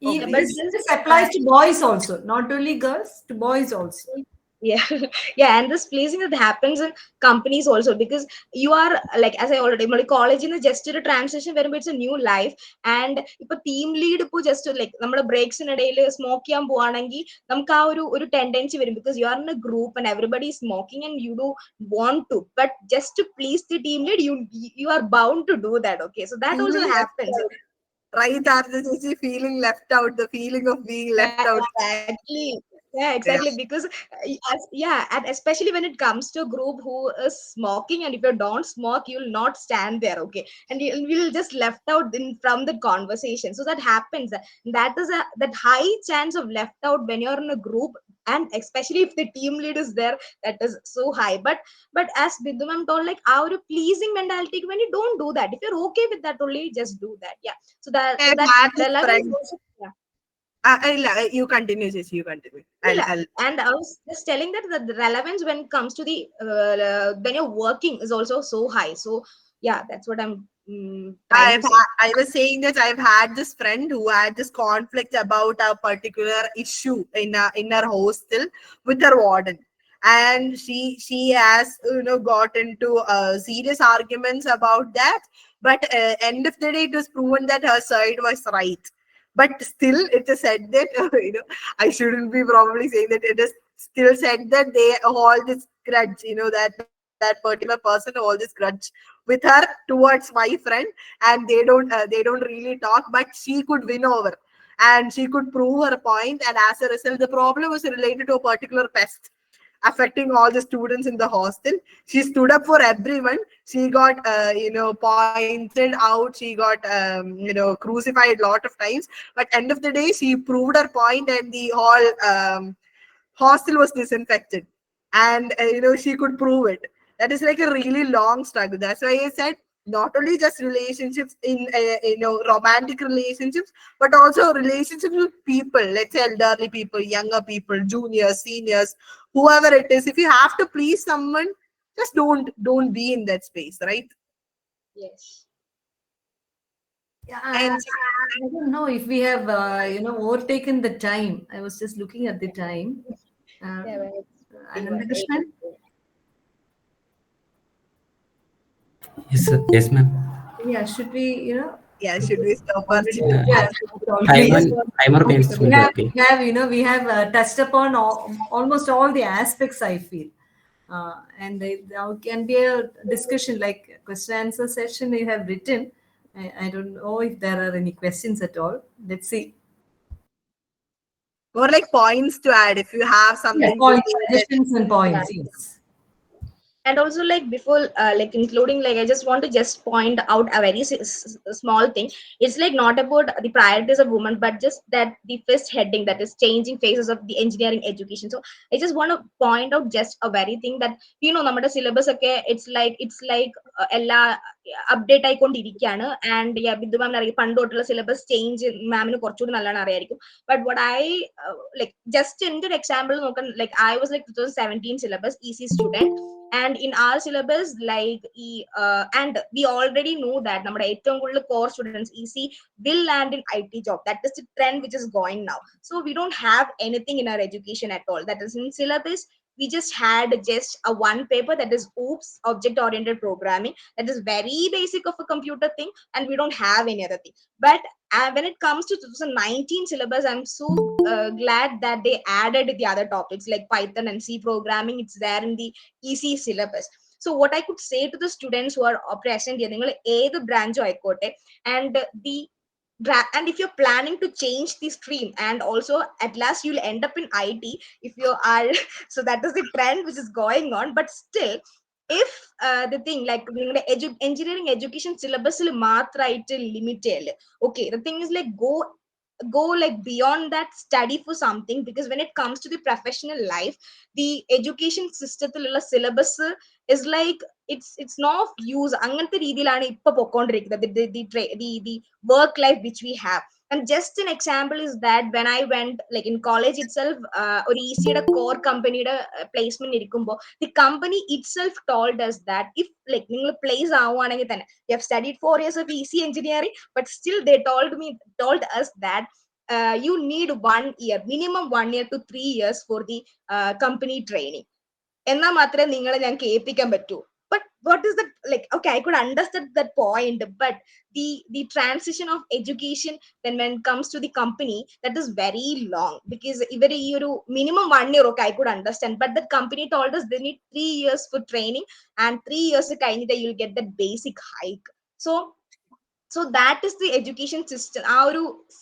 But this applies to boys also, not only girls, to boys also. Yeah. Yeah, and this placing that happens in companies also, because you are like, as I already college in just a transition where it's a new life. And if a team lead just like നമ്മുടെ breaks in ഇടയിൽ smoke ചെയ്യാൻ പോവാണെങ്കിൽ നമുക്ക് ആ ഒരു tendency വരും, because you are in a group and everybody is smoking and you do want to, but just to please the team lead, you are bound to do that. Okay, so that also Feeling left happens. out. Right, Ardra Saji, feeling left out, the feeling of being left out. Exactly. Yeah, Yeah. exactly. Because yeah, and especially when it comes to a group who is smoking, and if you don't smoke, you'll not stand there, okay? And you will just left out from the conversation. So that happens. That is that high chance of left out when you're in a group, and especially if the team lead is there, that is so high. But as Bindu ma'am told, like our pleasing mentality, when you don't do that, if you're okay with that, only just do that. Yeah. So I've that had this relevance friend. also. Yeah. You continue, Jesse, you continue. Yeah, I'll and I was just telling that the relevance when it comes to the when you're working is also so high. So yeah, that's what I'm trying to say. I was saying that I've had this friend who had this conflict about a particular issue in her hostel with her warden, and she has got into serious arguments about that. But end of the day, it was proven that her side was right. But still, it is said that I shouldn't be probably saying that, it is still said that they hold this grudge. That particular person hold this grudge with her towards my friend, and they don't really talk, but she could win over, and she could prove her point. And as a result, the problem was related to a particular pest affecting all the students in the hostel. She stood up for everyone. She got pointed out. She got crucified a lot of times. But end of the day, she proved her point, and the whole hostel was disinfected. And she could prove it. That is like a really long struggle. That's why I said, not only just relationships in romantic relationships, but also relationships with people, let's say elderly people, younger people, juniors, seniors, whoever it is. If you have to please someone, just don't be in that space, right? Yes. Yeah, And I don't know if we have, overtaken the time. I was just looking at the time. Yeah, Um, when it's pretty much Anandakrishnan? Yes, sir. Yes, ma'am. Yeah, should we, yeah, should we stop our already, Uh, yeah, timer, please. timer Okay, means will be okay. we have touched upon almost all the aspects, I feel. And now can be a discussion like question answer session you have written. I don't know if there are any questions at all. Let's see. more like points to add if you have Yeah, something to points, say that. suggestions and yeah. points. Yes. And also, like before like including, like I just want to just point out a very small thing. It's like not about the priorities of women, but just that the first heading, that is changing phases of the engineering education. So I just want to point out just a very thing that നമ്മുടെ syllabus ഒക്കെ it's like എല്ലാ update ആയിക്കൊണ്ടിരിക്കുകയാണ്. And Bindu മാമിന് അറിയാം പണ്ട് തൊട്ടുള്ള syllabus change മാമിന് കുറച്ചുകൂടി നല്ലോണം അറിയായിരിക്കും. But what I like just എൻ്റെ ഒരു എക്സാമ്പിൾ നോക്കാൻ, like I was like 2017 syllabus EC student, and in our syllabus like and we already know that നമ്മുടെ ഏറ്റവും കൂടുതൽ core students EC will land in IT job. That is the trend which is going now. So we don't have anything in our education at all that is in syllabus. We just had just a one paper, that is OOPS, object oriented programming. That is very basic of a computer thing, and we don't have any other thing. But when it comes to 2019 syllabus, I'm so glad that they added the other topics like Python and C programming. It's there in the EC syllabus. So what I could say to the students who are present here, നിങ്ങൾ ഏത് ബ്രാഞ്ചോ ആയിക്കോട്ടെ, and the and if you're planning to change the stream, and also at last you'll end up in IT if you are so that is the trend which is going on. But still, if the thing like നിങ്ങളുടെ engineering education syllabus മാത്രമായിട്ട് limit ചെയ്യല്, okay, the thing is like go like beyond that, study for something, because when it comes to the professional life, the education systemത്തിലുള്ള syllabus is like it's not of use. അങ്ങനത്തെ രീതിയിലാണ് ഇപ്പൊ പൊക്കോണ്ടിരിക്കുന്നത് the work life which we have. And just an example is that when I went like in college itself, ഒരു ECയുടെ core companyയുടെ placement ഇരിക്കുമ്പോൾ, the company itself told us that if like നിങ്ങൾ place ആവുകയാണെങ്കിൽ തന്നെ, you have studied 4 years of EC engineering, but still they told us that you need 1 year, minimum 1 year to 3 years for the company training. എന്നാൽ മാത്രമേ നിങ്ങളെ ഞാൻ കേൾപ്പിക്കാൻ പറ്റൂ. But what is that, like, okay, I could understand that point, but the transition of education then when it comes to the company, that is very long, because ivar ee oru minimum 1 year, okay, I could understand, but the company told us they need 3 years for training, and 3 years കഴിഞ്ഞിട്ട് you'll get that basic hike. So that is the education system, our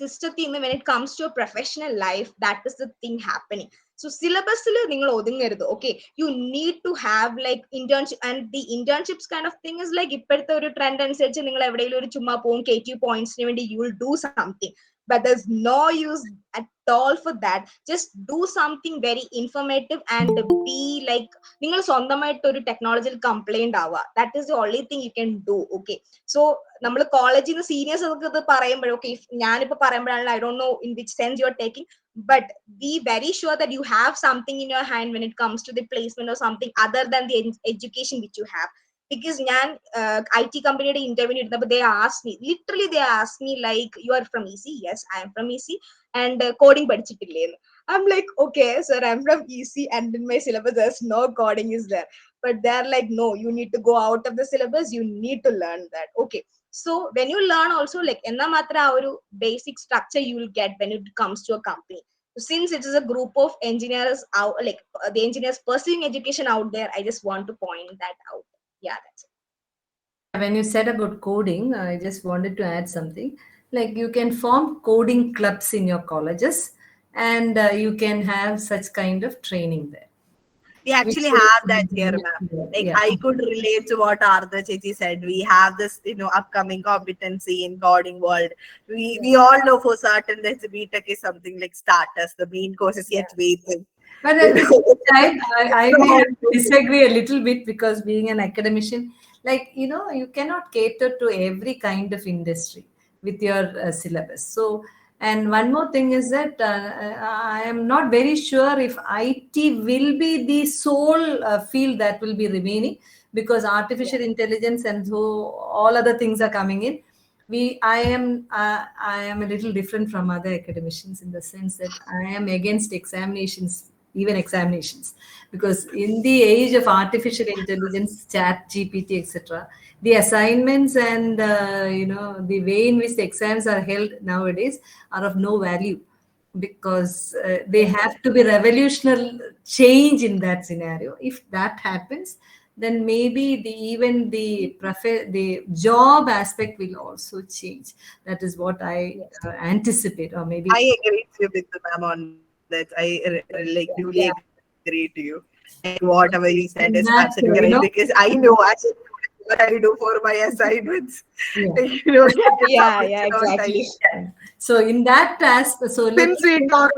system. When it comes to a professional life, that is the thing happening. So syllabus okay, you need to have like internship, and the internships kind of thing is like ipparte oru trend anusariche ningal evideyil oru chumma pon KQ points nu vendi you will do something, but there's no use at all for that. Just do something very informative and be like ningal സ്വന്തമായിട്ട് ഒരു ടെക്നോളജിയിൽ complaint ആവുക. That is the only thing you can do. Okay, so നമ്മൾ കോളേജിൽ നിന്ന് seniors ഒക്കെ ഇത് പറയുമ്പോഴും, ഓക്കെ, ഞാനിപ്പോ പറയുമ്പോഴാണ് I don't know in which sense you are taking, but be very sure that you have something in your hand when it comes to the placement or something other than the education which you have. Because ഞാൻ IT companyയുടെ interview ഇരുന്നപ്പോൾ they asked me, literally they asked me like, you are from EC? Yes, I am from EC. And coding പഠിച്ചിട്ടില്ലേ? I'm like, okay sir, I'm from EC and in my syllabus there's no coding is there. But they're like, no, you need to go out of the syllabus, you need to learn that. Okay, so when you learn also, like enna matra oru basic structure you will get when it comes to a company. So since it is a group of engineers out, like the engineers pursuing education out there, I just want to point that out. Yeah, that's it. When you said about coding, I just wanted to add something. Like you can form coding clubs in your colleges, and you can have such kind of training there. We actually have that here, ma'am. Like I could relate to what Ardra Saji said. We have this, upcoming competency in coding world. We all know for certain that BTech is something like starters. The main course is yet waiting. But at the same time, I may disagree a little bit, because being an academician, like, you cannot cater to every kind of industry with your syllabus. So, and one more thing is that I am not very sure if IT will be the sole field that will be remaining, because artificial intelligence and so all other things are coming in. I am a little different from other academicians in the sense that I am against examinations, even examinations, because in the age of artificial intelligence, chat GPT, etc., the assignments and the way in which the exams are held nowadays are of no value, because they have to be revolutionary change in that scenario. If that happens, then maybe even the job aspect will also change. That is what I anticipate, or maybe I agree with you, ma'am, on that. I duly agree to you. Like whatever you said is absolutely right, because I know actually what I do for my assignments. Exactly. So in that aspect, so we can stop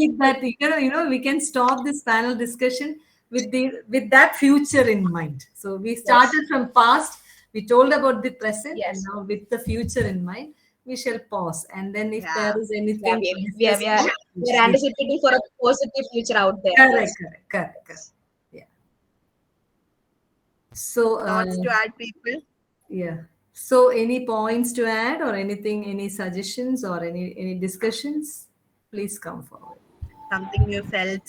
with that. We can stop this panel discussion with that future in mind. So we started from past, we told about the present, and now with the future in mind, we shall pause, and then if there is anything we are anticipating for a positive future out there. Correct. Yeah. So thoughts to add, people? Yeah. So any points to add, or anything, any suggestions, or any discussions? Please come forward. Something you felt.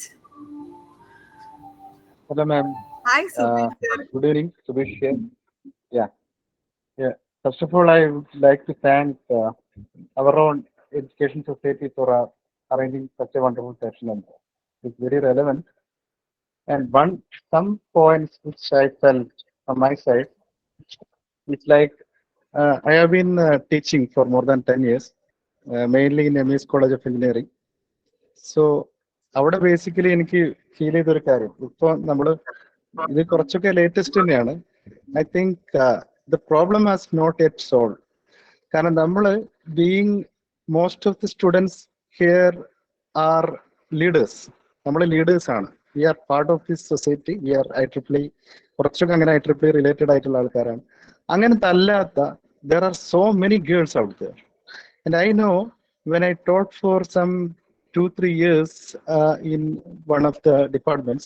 Hello, ma'am. Hi, Subhish. Good evening, Subhish here. Yeah. First of all, I would like to thank our own education society for arranging such a wonderful session. It's very relevant. And some points which I felt on my side, it's like I have been teaching for more than 10 years, mainly in MACE College of Engineering. So, അവിടെ basically എനിക്ക് feel ചെയ്തൊരു കാര്യം, ഇപ്പോൾ നമ്മൾ ഇത് കുറച്ചൊക്കെ latest തന്നെയാണ്. I think the problem has not yet solve. കാരണം നമ്മൾ being most of the students here are leaders. നമ്മൾ ലീഡേഴ്സ് ആണ്. We are part of this society. We are IEEE, കുറച്ചൊക്കെ അങ്ങനെ IEEE റിലേറ്റഡ് ആയിട്ടുള്ള ആൾക്കാരാണ്. അങ്ങനത്തെ അല്ലാത്ത there are so many girls out there. And I know when I taught for some 2-3 years in one of the departments,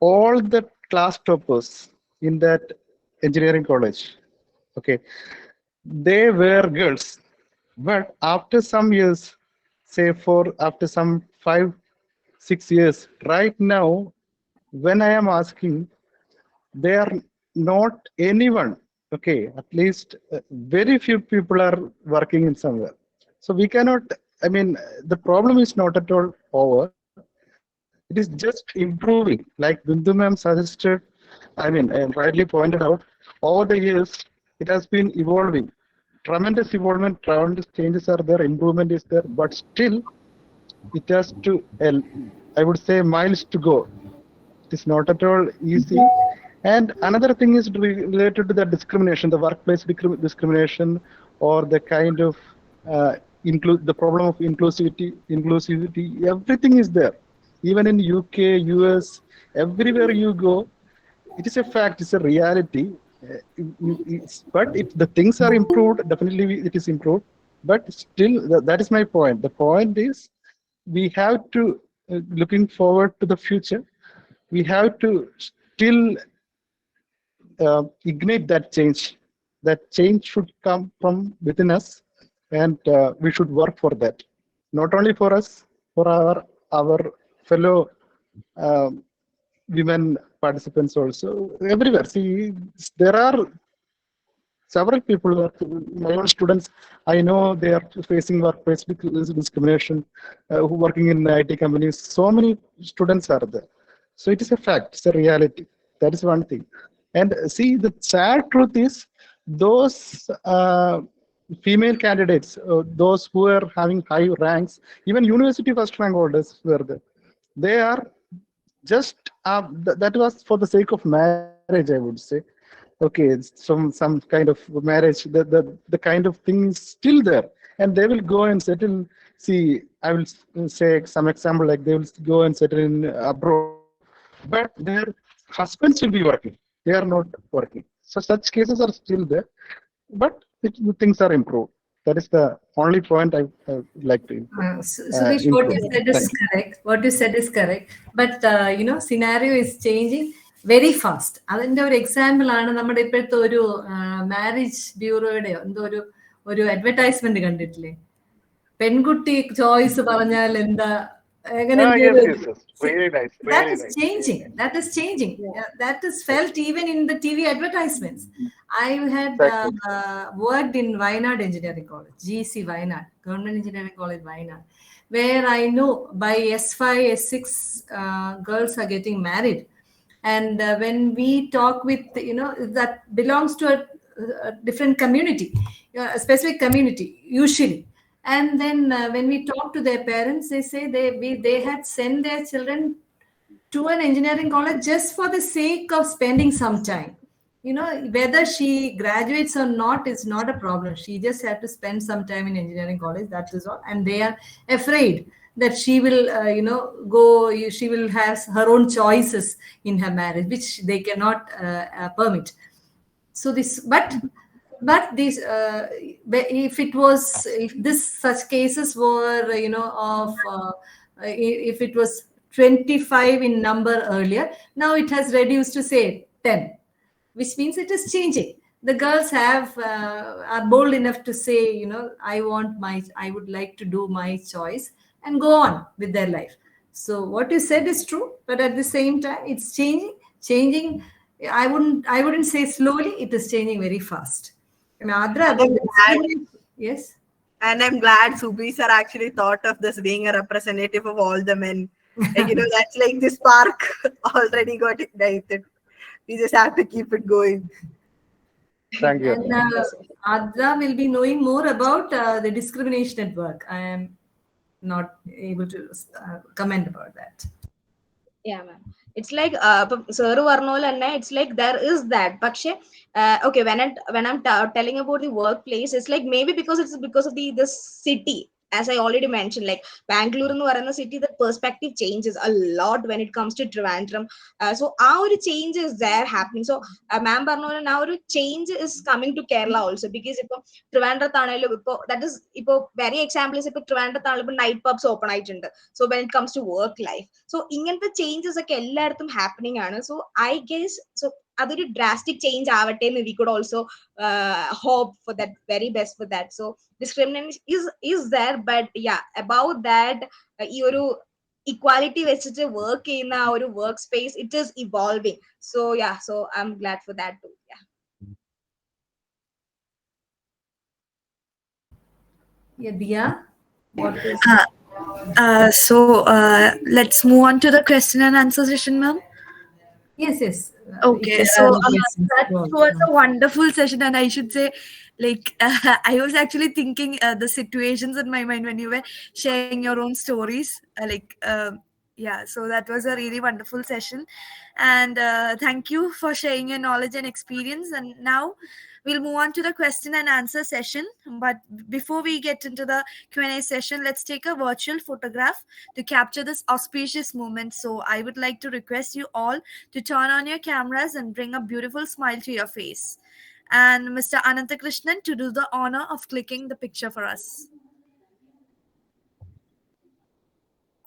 all the class toppers in that engineering college, okay, they were girls. But after some years, say after some 5 6 years, right now, when I am asking, they are not anyone. Okay, at least very few people are working in somewhere. So we cannot. I mean, the problem is not at all over. It is just improving. Like Bindu ma'am suggested, I mean, and rightly pointed out, over the years, it has been evolving. Tremendous evolvement, tremendous changes are there, improvement is there, but still, it has to, I would say, miles to go. It is not at all easy. And another thing is related to the discrimination, the workplace discrimination, or the kind of the problem of inclusivity. Everything is there. Even in UK, US, everywhere you go, it is a fact. It's a reality. But if the things are improved, definitely it is improved. But still, that is my point. The point is, we have to looking forward to the future. We have to still ignite that change. That change should come from within us, and we should work for that. Not only for us, for our fellow um, women participants also everywhere. See, there are several people who are my own students. I know they are facing workplace discrimination, who working in IT companies. So many students are there. So it is a fact. It's a reality. That is one thing. And see, the sad truth is, those female candidates, those who are having high ranks, even university first rank holders were there. They are just that was for the sake of marriage, I would say. Okay, some kind of marriage, the kind of thing is still there, and they will go and settle. See, I will say some example, like they will go and settle in abroad, but their husbands will be working. They are not working. So such cases are still there, but things are improved. That is the only point I would like to Suresh, what you include. said is correct. What you said is correct. But scenario is changing very fast. അതിന്റെ ഒരു example ആണ് നമ്മുടെ ഇപ്പോഴത്തെ ഒരു marriage ബ്യൂറോയുടെ എന്തോ ഒരു advertisement കണ്ടിട്ടില്ലേ? പെൺകുട്ടി ചോയ്സ് പറഞ്ഞാൽ എന്താ, എങ്ങനെ that is changing. That is changing. That is felt even in the TV advertisements. I had worked in Wayanad Engineering College, GC Wayanad, Government Engineering College Wayanad, where I know by S5, S6 girls are getting married. And when we talk with, that belongs to a different community, a specific community, usually. And then when we talk to their parents, they say they had sent their children to an engineering college just for the sake of spending some time. Whether she graduates or not is not a problem. She just had to spend some time in engineering college. That is all. And they are afraid that she will, she will have her own choices in her marriage, which they cannot permit. So but this if this such cases were if it was 25 in number earlier, now it has reduced to say 10, which means it is changing. The girls are bold enough to say, I would like to do my choice and go on with their life. So what you said is true, but at the same time, it's changing. I wouldn't say slowly. It is changing very fast. I mean, Ardra, yes. And I'm glad Subi sir actually thought of this being a representative of all the men. Like, that's like the spark already got ignited. We just have to keep it going. Thank you. And Ardra will be knowing more about the discrimination at work. I am not able to comment about that. Yeah, ma'am. It's like sir varnol and it's like there is that, but okay, when I'm telling about the workplace, it's like maybe because of the city, as I already mentioned, like Bangalore in the city, the perspective changes a lot when it comes to Trivandrum. So our change is there happening. So ma'am Barnola, now our change is coming to Kerala also, because that is very example is night pubs open. So when it comes to work life, so the changes are happening. So I guess, so adoru drastic change avate and we could also hope for that very best for that. So discrimination is there, but yeah, about that ee oru equality വെച്ചിട്ട് work ചെയ്യുന്ന ആ ഒരു work space, it is evolving. So yeah, so I'm glad for that too. Yeah. Yeah, Dia, what is? Let's move on to the question and answer session, ma'am. Yes, yes. Okay, If there so are any questions, that go was on. a wonderful session, and I should say, like, I was actually thinking the situations in my mind when you were sharing your own stories. Yeah, so that was a really wonderful session, and thank you for sharing your knowledge and experience. And now we'll move on to the question and answer session. But before we get into the Q&A session, let's take a virtual photograph to capture this auspicious moment. So I would like to request you all to turn on your cameras and bring a beautiful smile to your face. And Mr. Ananthakrishnan to do the honor of clicking the picture for us.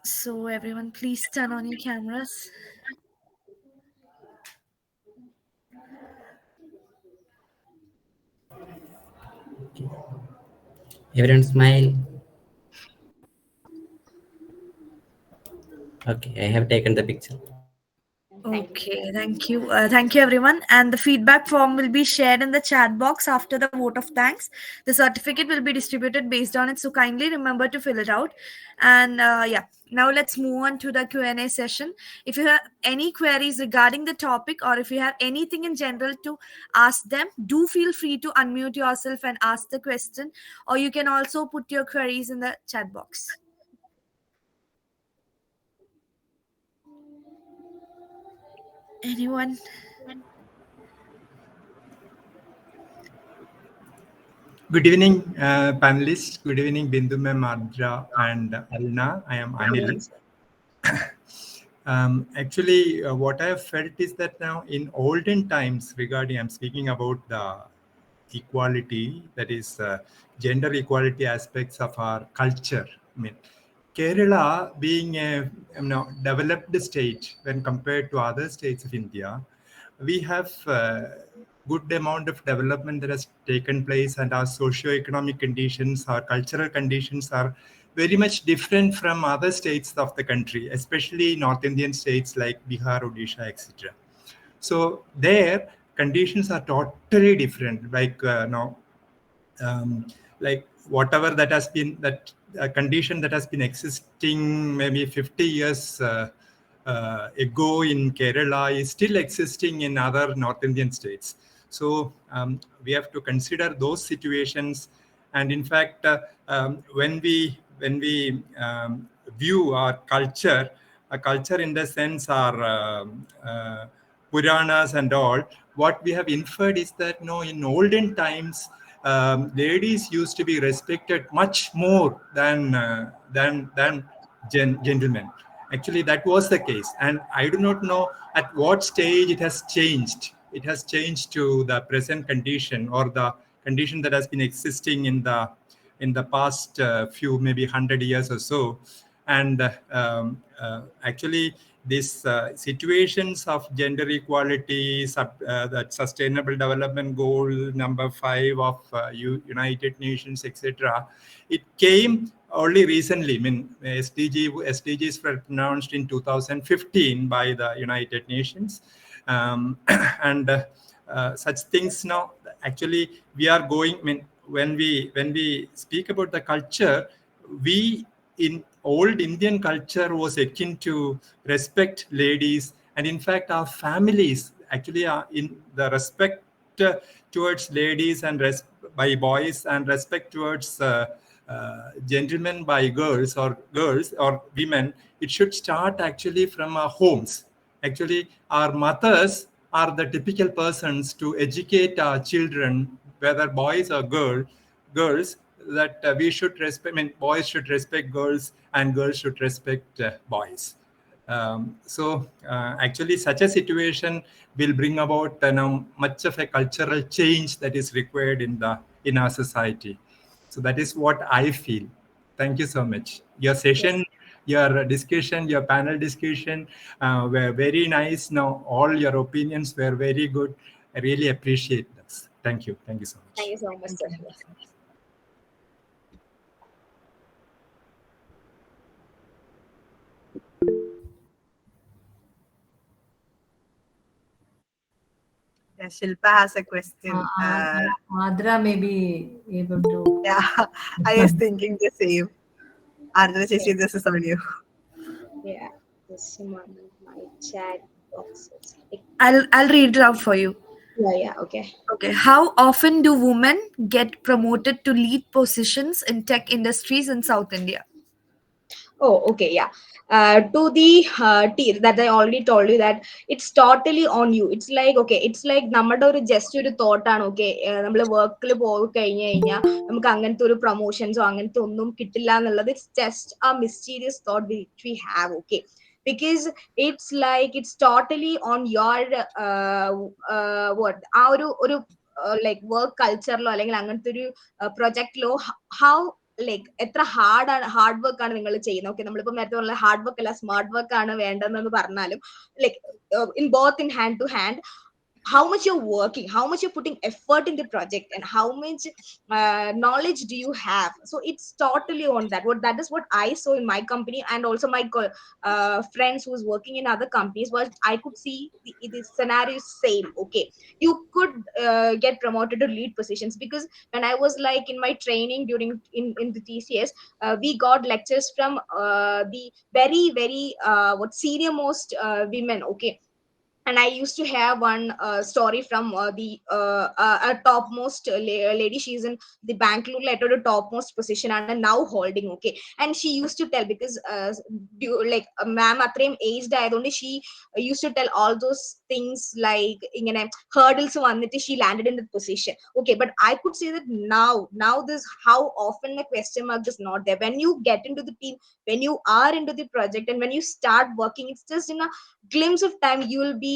So everyone, please turn on your cameras. Everyone smile. Okay, I have taken the picture. Okay, thank you. Thank you, everyone. And the feedback form will be shared in the chat box after the vote of thanks. The certificate will be distributed based on it, so kindly remember to fill it out. And yeah, now let's move on to the Q&A session. If you have any queries regarding the topic, or if you have anything in general to ask them, do feel free to unmute yourself and ask the question, or you can also put your queries in the chat box. Anyone? Good evening, panelists. Good evening, Bindu ma'am, Ardra, and Alna. I am Anil. Actually, what I have felt is that now in olden times, I'm speaking about the equality, that is gender equality aspects of our culture. I mean, Kerala being a developed state when compared to other states of India, we have good amount of development that has taken place, and our socio-economic conditions, our cultural conditions are very much different from other states of the country, especially North Indian states like Bihar, Odisha, etc. So their conditions are totally different. Like whatever that has been, that condition that has been existing maybe 50 years ago in Kerala is still existing in other North Indian states. So we have to consider those situations. And in fact, when we view our culture, a culture in the sense our Puranas and all, what we have inferred is that in olden times, ladies used to be respected much more than gentlemen. Actually, that was the case, and I do not know at what stage it has changed. It has changed to the present condition, or the condition that has been existing in the past few, maybe 100 years or so. And actually, these situations of gender equality, that Sustainable Development Goal number 5 of United Nations, etc., it came only recently. I mean, SDGs were announced in 2015 by the United Nations, and such things now. Actually, we are going. I mean, when we speak about the culture, we in old Indian culture was akin to respect ladies, and in fact, our families actually are in the respect towards ladies and by boys, and respect towards gentlemen by girls or women. It should start actually from our homes. Actually, our mothers are the typical persons to educate our children, whether boys or girls, that we should respect. I mean, boys should respect girls, and girls should respect boys. Actually, such a situation will bring about much of a cultural change that is required in our society. So that is what I feel. Thank you so much. Your session your discussion, your panel discussion were very nice. Now, all your opinions were very good. I really appreciate this. Thank you. Thank you so much. Thank you so much, sir. Yeah, Shilpa has a question. Ardra may be able to. Yeah, I was thinking the same. Ardra Saji, this is on you. Yeah, just a moment. My chat box is like, I'll read it out for you. yeah, okay. Okay. How often do women get promoted to lead positions in tech industries in South India? Oh, okay, yeah. To the that I already told you that it's totally on you. It's like, okay, it's like നമ്മുടെ ഒരു just ഒരു തോട്ടാണ്. Okay, നമ്മൾ വർക്കിൽ പോയി കഴിഞ്ഞു കഴിഞ്ഞാൽ നമുക്ക് അങ്ങനത്തെ ഒരു പ്രൊമോഷൻസോ അങ്ങനത്തെ ഒന്നും കിട്ടില്ല എന്നുള്ളത് it's just a mysterious thought which we have. Okay, because it's like it's totally on your what ആ ഒരു like work culture-ലോ അല്ലെങ്കിൽ അങ്ങനത്തെ ഒരു പ്രൊജക്റ്റിലോ how ലൈക്ക് എത്ര ഹാർഡ് വർക്ക് ആണ് നിങ്ങൾ ചെയ്യുന്നത്. ഓക്കെ, നമ്മളിപ്പോ നേരത്തെ പറഞ്ഞ ഹാർഡ് വർക്ക് അല്ല സ്മാർട്ട് വർക്ക് ആണ് വേണ്ടതെന്ന് പറഞ്ഞാലും like in both in hand to hand, how much you're working, how much you're putting effort in the project, and how much knowledge do you have. So it's totally on that. That is what I saw in my company, and also my friends who's working in other companies. Was I could see the scenario is same. Okay, you could get promoted to lead positions, because when I was like in my training during in the TCS, we got lectures from the very what senior most women. Okay, and I used to have one story from the a topmost lady. She's in the Bangalore at a topmost position and now holding. Okay, and she used to tell, because like ma'am atrem aged ayadonde she used to tell all those things like ingane hurdles vannitte she landed in the position. Okay, but I could say that now this how often the question mark is not there. When you get into the team, when you are into the project, and when you start working, it's just in a glimpse of time you will be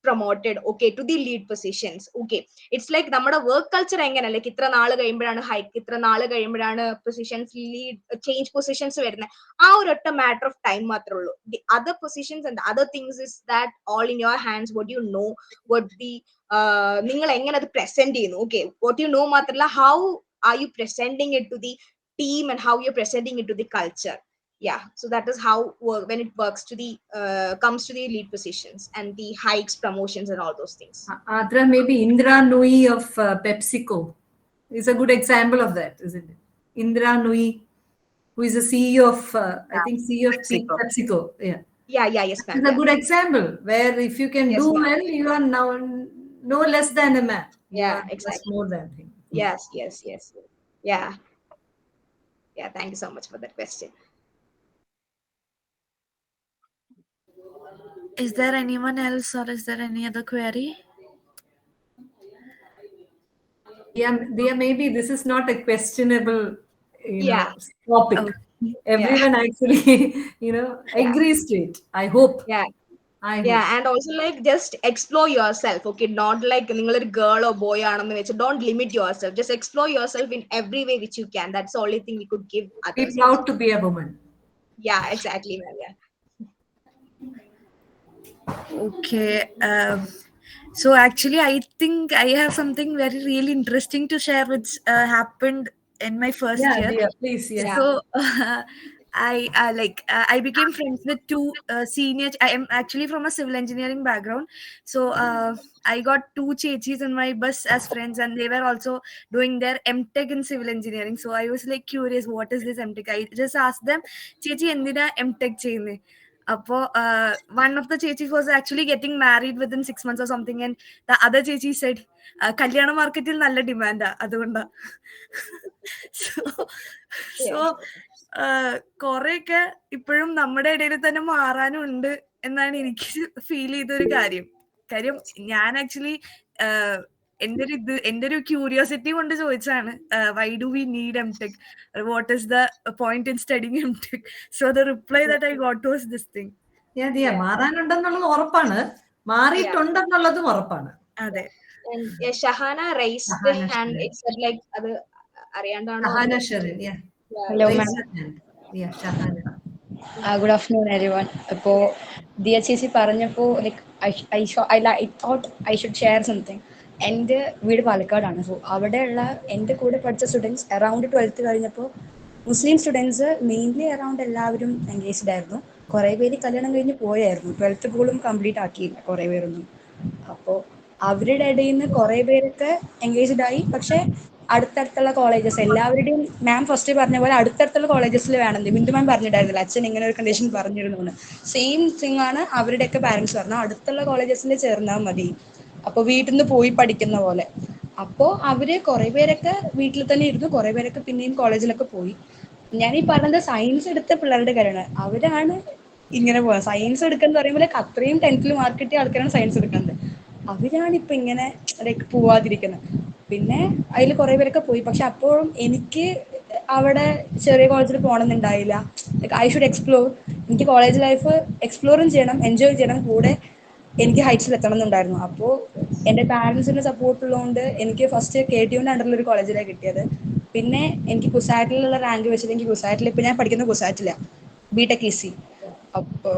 promoted, okay, to the lead positions. Okay, it's like നമ്മുടെ work culture എങ്ങനെ like ഇത്ര നാള് കഴിയുമ്പോഴാണ് hike, ഇത്ര നാള് കഴിയുമ്പോഴാണ് positions lead change positions വരുന്നത്. ആ ഒരു ഒറ്റ മാറ്റർ ഓഫ് ടൈം മാത്രമേ ഉള്ളൂ. The other positions and the other things is that all in your hands. What you know, what the നിങ്ങൾ എങ്ങനെ അത് present ചെയ്യുന്നു. Okay, what you know മാത്രമല്ല, how are you presenting it to the team and how you're presenting it to the culture. Yeah, so that is how when it works to the comes to the lead positions and the hikes, promotions, and all those things. Ardra, maybe Indra Nui of PepsiCo is a good example of that, isn't it? Indra Nui, who is the CEO of I think CEO of PepsiCo. Yeah, yes, ma'am. It's a good example where if you can do well, you are now no less than a man. Yeah, exactly. More than him. Yes. Yeah, thank you so much for that question. Is there anyone else, or is there any other query? Yeah, maybe this is not a questionable, know, topic. Everyone actually, agrees to it. I hope. Yeah, and also like just explore yourself. Okay, not like നിങ്ങൾ ഒരു girl or boy ആണെന്ന് വെച്ച് don't limit yourself. Just explore yourself in every way which you can. That's the only thing we could give others. Be proud to be a woman. Yeah, exactly, ma'am. Yeah. Okay. So actually, I think I have something very really interesting to share, which happened in my first year. Yeah, please. Yes. So I became friends with two senior. I am actually from a civil engineering background, so I got two chechis in my bus as friends, and they were also doing their MTech in civil engineering. So I was like curious, what is this MTech? I just asked them, "Chechi, endina MTech cheyne?" One of the chechis was actually getting married within 6 months or something, and the other chechi said, "Kalyana marketil nalla demand ah, adunda." So കുറെയൊക്കെ ഇപ്പോഴും നമ്മുടെ ഇടയിൽ തന്നെ മാറാനുണ്ട് എന്നാണ് എനിക്ക് feel ചെയ്തൊരു കാര്യം ഞാൻ ആക്ച്വലി എന്റെ ഒരു ക്യൂരിയോസിറ്റി കൊണ്ട് ചോദിച്ചാണ്, why do we need MTech, what is the point in studying MTech. So the reply that I got was this thing. മാറാനുണ്ടെന്നുള്ളത് ഉറപ്പാണ്, മാറിയിട്ടുണ്ടെന്നുള്ളതും ഉറപ്പാണ്. അതെ. Shahana raised the hand. It said like അത് അറിയാണ്ടാണോ? Shahana Sharin, yeah. Hello, ma'am. Yeah, Shahana. Good afternoon, everyone. അപ്പോൾ ദിയ ചേച്ചി പറഞ്ഞപ്പോൾ I thought I should share something. എൻ്റെ വീട് പാലക്കാടാണ്. സോ അവിടെയുള്ള എൻ്റെ കൂടെ പഠിച്ച സ്റ്റുഡൻസ് അറൗണ്ട് 12th കഴിഞ്ഞപ്പോൾ മുസ്ലിം സ്റ്റുഡൻസ് മെയിൻലി അറൗണ്ട് എല്ലാവരും എൻഗേജ്ഡ് ആയിരുന്നു. കുറേ പേര് കല്യാണം കഴിഞ്ഞ് പോയായിരുന്നു. 12th പോലും കംപ്ലീറ്റ് ആക്കിയില്ല കുറേ പേരൊന്നും. അപ്പോൾ അവരുടെ ഇടയിൽ നിന്ന് കുറേ പേരൊക്കെ എൻഗേജ്ഡ് ആയി. പക്ഷേ അടുത്തടുത്തുള്ള കോളേജസ് എല്ലാവരുടെയും മാം ഫസ്റ്റ് പറഞ്ഞ പോലെ അടുത്തടുത്തുള്ള കോളേജസിൽ വേണമെന്ന് ബിന്ദു മാം പറഞ്ഞിട്ടുണ്ടായിരുന്നില്ല, അച്ഛൻ ഇങ്ങനെ ഒരു കണ്ടീഷൻ പറഞ്ഞിരുന്നു എന്ന്. സെയിം തിങ് ആണ് അവരുടെയൊക്കെ പാരൻസ് പറഞ്ഞു, അടുത്തുള്ള കോളേജസിൽ ചേർന്നാൽ മതി, അപ്പോൾ വീട്ടിൽ നിന്ന് പോയി പഠിക്കുന്ന പോലെ. അപ്പോൾ അവര് കുറെ പേരൊക്കെ വീട്ടിൽ തന്നെ ഇരുന്നു, കുറെ പേരൊക്കെ പിന്നെയും കോളേജിലൊക്കെ പോയി. ഞാൻ ഈ പറഞ്ഞത് സയൻസ് എടുത്ത പിള്ളേരുടെ കാര്യമാണ്. അവരാണ് ഇങ്ങനെ പോകുന്നത്. സയൻസ് എടുക്കുന്ന പറയുമ്പോൾ അത്രയും 10th മാർക്ക് കിട്ടിയ ആൾക്കാരാണ് സയൻസ് എടുക്കുന്നത്. അവരാണ് ഇപ്പൊ ഇങ്ങനെ ലൈക്ക് പോവാതിരിക്കുന്നത്. പിന്നെ അതിൽ കുറെ പേരൊക്കെ പോയി. പക്ഷെ അപ്പോഴും എനിക്ക് അവിടെ ചെറിയ കോളേജിൽ പോകണമെന്നുണ്ടായില്ല. Like I should explore. എനിക്ക് കോളേജ് ലൈഫ് എക്സ്പ്ലോറും ചെയ്യണം, എൻജോയ് ചെയ്യണം, കൂടെ എനിക്ക് ഹൈറ്റ്സിൽ എത്തണം എന്നുണ്ടായിരുന്നു. അപ്പോൾ എൻ്റെ പാരൻസിൻ്റെ സപ്പോർട്ട് ഉള്ളതുകൊണ്ട് എനിക്ക് ഫസ്റ്റ് KTUവിൻ്റെ അണ്ടറിൽ ഒരു കോളേജിലാണ് കിട്ടിയത്. പിന്നെ എനിക്ക് കുസാറ്റിലുള്ള റാങ്ക് വെച്ചിട്ട് എനിക്ക് കുസാറ്റിൽ, ഇപ്പം ഞാൻ പഠിക്കുന്ന കുസാറ്റിലാണ്, BTech EC. അപ്പോൾ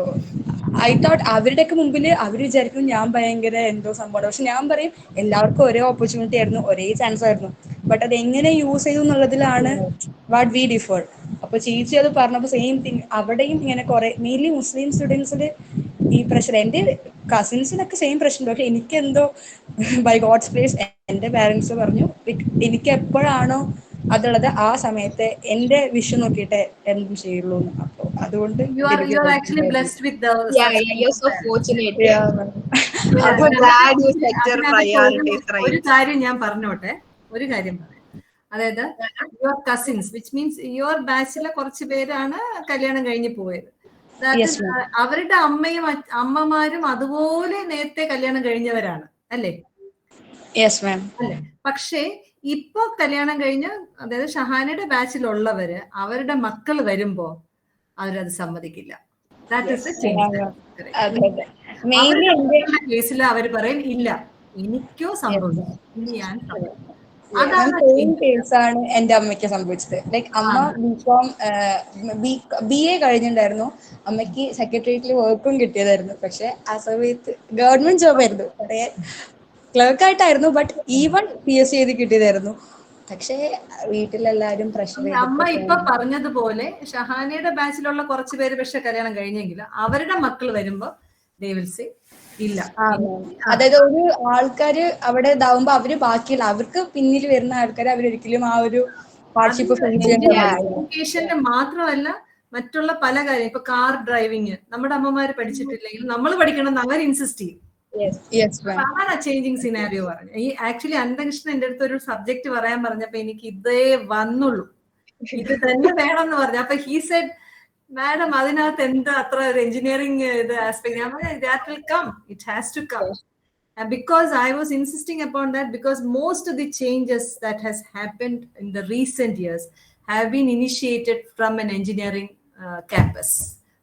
ഐ തോട്ട് അവരുടെയൊക്കെ മുമ്പിൽ അവർ വിചാരിക്കും ഞാൻ ഭയങ്കര എന്തോ സംഭവമാണ്. പക്ഷെ ഞാൻ പറയും എല്ലാവർക്കും ഒരേ ഓപ്പർച്യൂണിറ്റി ആയിരുന്നു, ഒരേ ചാൻസ് ആയിരുന്നു. ബട്ട് അത് എങ്ങനെ യൂസ് ചെയ്തു എന്നുള്ളതിലാണ് വാട്ട് വി ഡിഫേർഡ്. അപ്പോൾ ചേച്ചി അത് പറഞ്ഞപ്പോൾ സെയിം തിങ് അവിടെയും ഇങ്ങനെ കുറെ മെയിൻലി മുസ്ലിം സ്റ്റുഡൻസിൽ ഈ പ്രഷർ. എൻ്റെ കസിൻസിനൊക്കെ സെയിം പ്രശ്നം. പക്ഷെ എനിക്ക് എന്തോ ബൈ ഗോഡ്സ് പ്ലേസ് എൻ്റെ പാരൻസ് പറഞ്ഞു എനിക്ക് എപ്പോഴാണോ അതുള്ളത് ആ സമയത്ത് എൻ്റെ വിഷ് നോക്കിയിട്ട് എന്തും ചെയ്യുള്ളൂ എന്ന്. അപ്പോൾ അതുകൊണ്ട് You are actually blessed with the Yeah, you're so fortunate. I'm glad you set your priorities ഒരു right. കാര്യം ഞാൻ പറഞ്ഞോട്ടെ, ഒരു കാര്യം പറയാം. അതായത് your cousins which means your ബാച്ചിലെ കുറച്ച് പേരാണ് കല്യാണം കഴിഞ്ഞ് പോയത്. അവരുടെ അമ്മമാരും അതുപോലെ നേരത്തെ കല്യാണം കഴിഞ്ഞവരാണ് അല്ലേ? അല്ലേ? പക്ഷേ ഇപ്പൊ കല്യാണം കഴിഞ്ഞ്, അതായത് ഷഹാനയുടെ ബാച്ചിലുള്ളവര് അവരുടെ മക്കൾ വരുമ്പോ അവരത് സമ്മതിക്കില്ല. ദാറ്റ് ഈസ് കേസിൽ അവർ പറയും ഇല്ല എനിക്കോ സംഭവിച്ചു, ഇനി ഞാൻ കേസാണ് എന്റെ അമ്മയ്ക്ക് സംഭവിച്ചത്. ലൈക്ക് അമ്മ ബികോം BA കഴിഞ്ഞിട്ടുണ്ടായിരുന്നു. അമ്മയ്ക്ക് സെക്രട്ടേറിയറ്റിൽ വർക്കും കിട്ടിയതായിരുന്നു. പക്ഷെ ആ സമയത്ത് ഗവൺമെന്റ് ജോബ് ആയിരുന്നു, ക്ലർക്കായിട്ടായിരുന്നു. ബട്ട് ഈവൻ PSC എഴുതി കിട്ടിയതായിരുന്നു. പക്ഷെ വീട്ടിലെല്ലാരും പ്രഷർ. അമ്മ ഇപ്പൊ പറഞ്ഞതുപോലെ ഷഹാനയുടെ ബാച്ചിലുള്ള കുറച്ച് പേര് പക്ഷെ കല്യാണം കഴിഞ്ഞെങ്കിൽ അവരുടെ മക്കൾ വരുമ്പോ ഇല്ല. അതായത് ഒരു ആൾക്കാര് അവിടെ ഇതാവുമ്പോ അവര് ബാക്കിയുള്ള അവർക്ക് പിന്നിൽ വരുന്ന ആൾക്കാര് അവരൊരിക്കലും ആ ഒരു ഹാർഡ്ഷിപ്പ് എഡ്യൂക്കേഷന്റെ മാത്രമല്ല മറ്റുള്ള പല കാര്യം. ഇപ്പൊ കാർ ഡ്രൈവിങ് നമ്മുടെ അമ്മമാര് പഠിച്ചിട്ടില്ലെങ്കിൽ നമ്മൾ പഠിക്കണം എന്ന് അവർ ഇൻസിസ്റ്റ് ചെയ്യും. അതാണ് ചേഞ്ചിങ് സിനാരിയോ പറഞ്ഞു. ഈ ആക്ച്വലി അനന്തകൃഷ്ണൻ എന്റെ അടുത്ത് ഒരു സബ്ജക്ട് പറയാൻ പറഞ്ഞപ്പോ എനിക്ക് ഇതേ വന്നുള്ളൂ, ഇത് തന്നെ വേണം എന്ന് പറഞ്ഞു. അപ്പൊ ഹീ സെഡ് മാഡം അതിനകത്ത് എന്താ അത്ര ഒരു എഞ്ചിനീയറിംഗ് ഇത് ആസ്പെക്ട്? ഞാൻ പറഞ്ഞു that will come, it has to come. And because I was insisting upon that, because most of the changes that has happened in the recent years have been initiated from an engineering campus,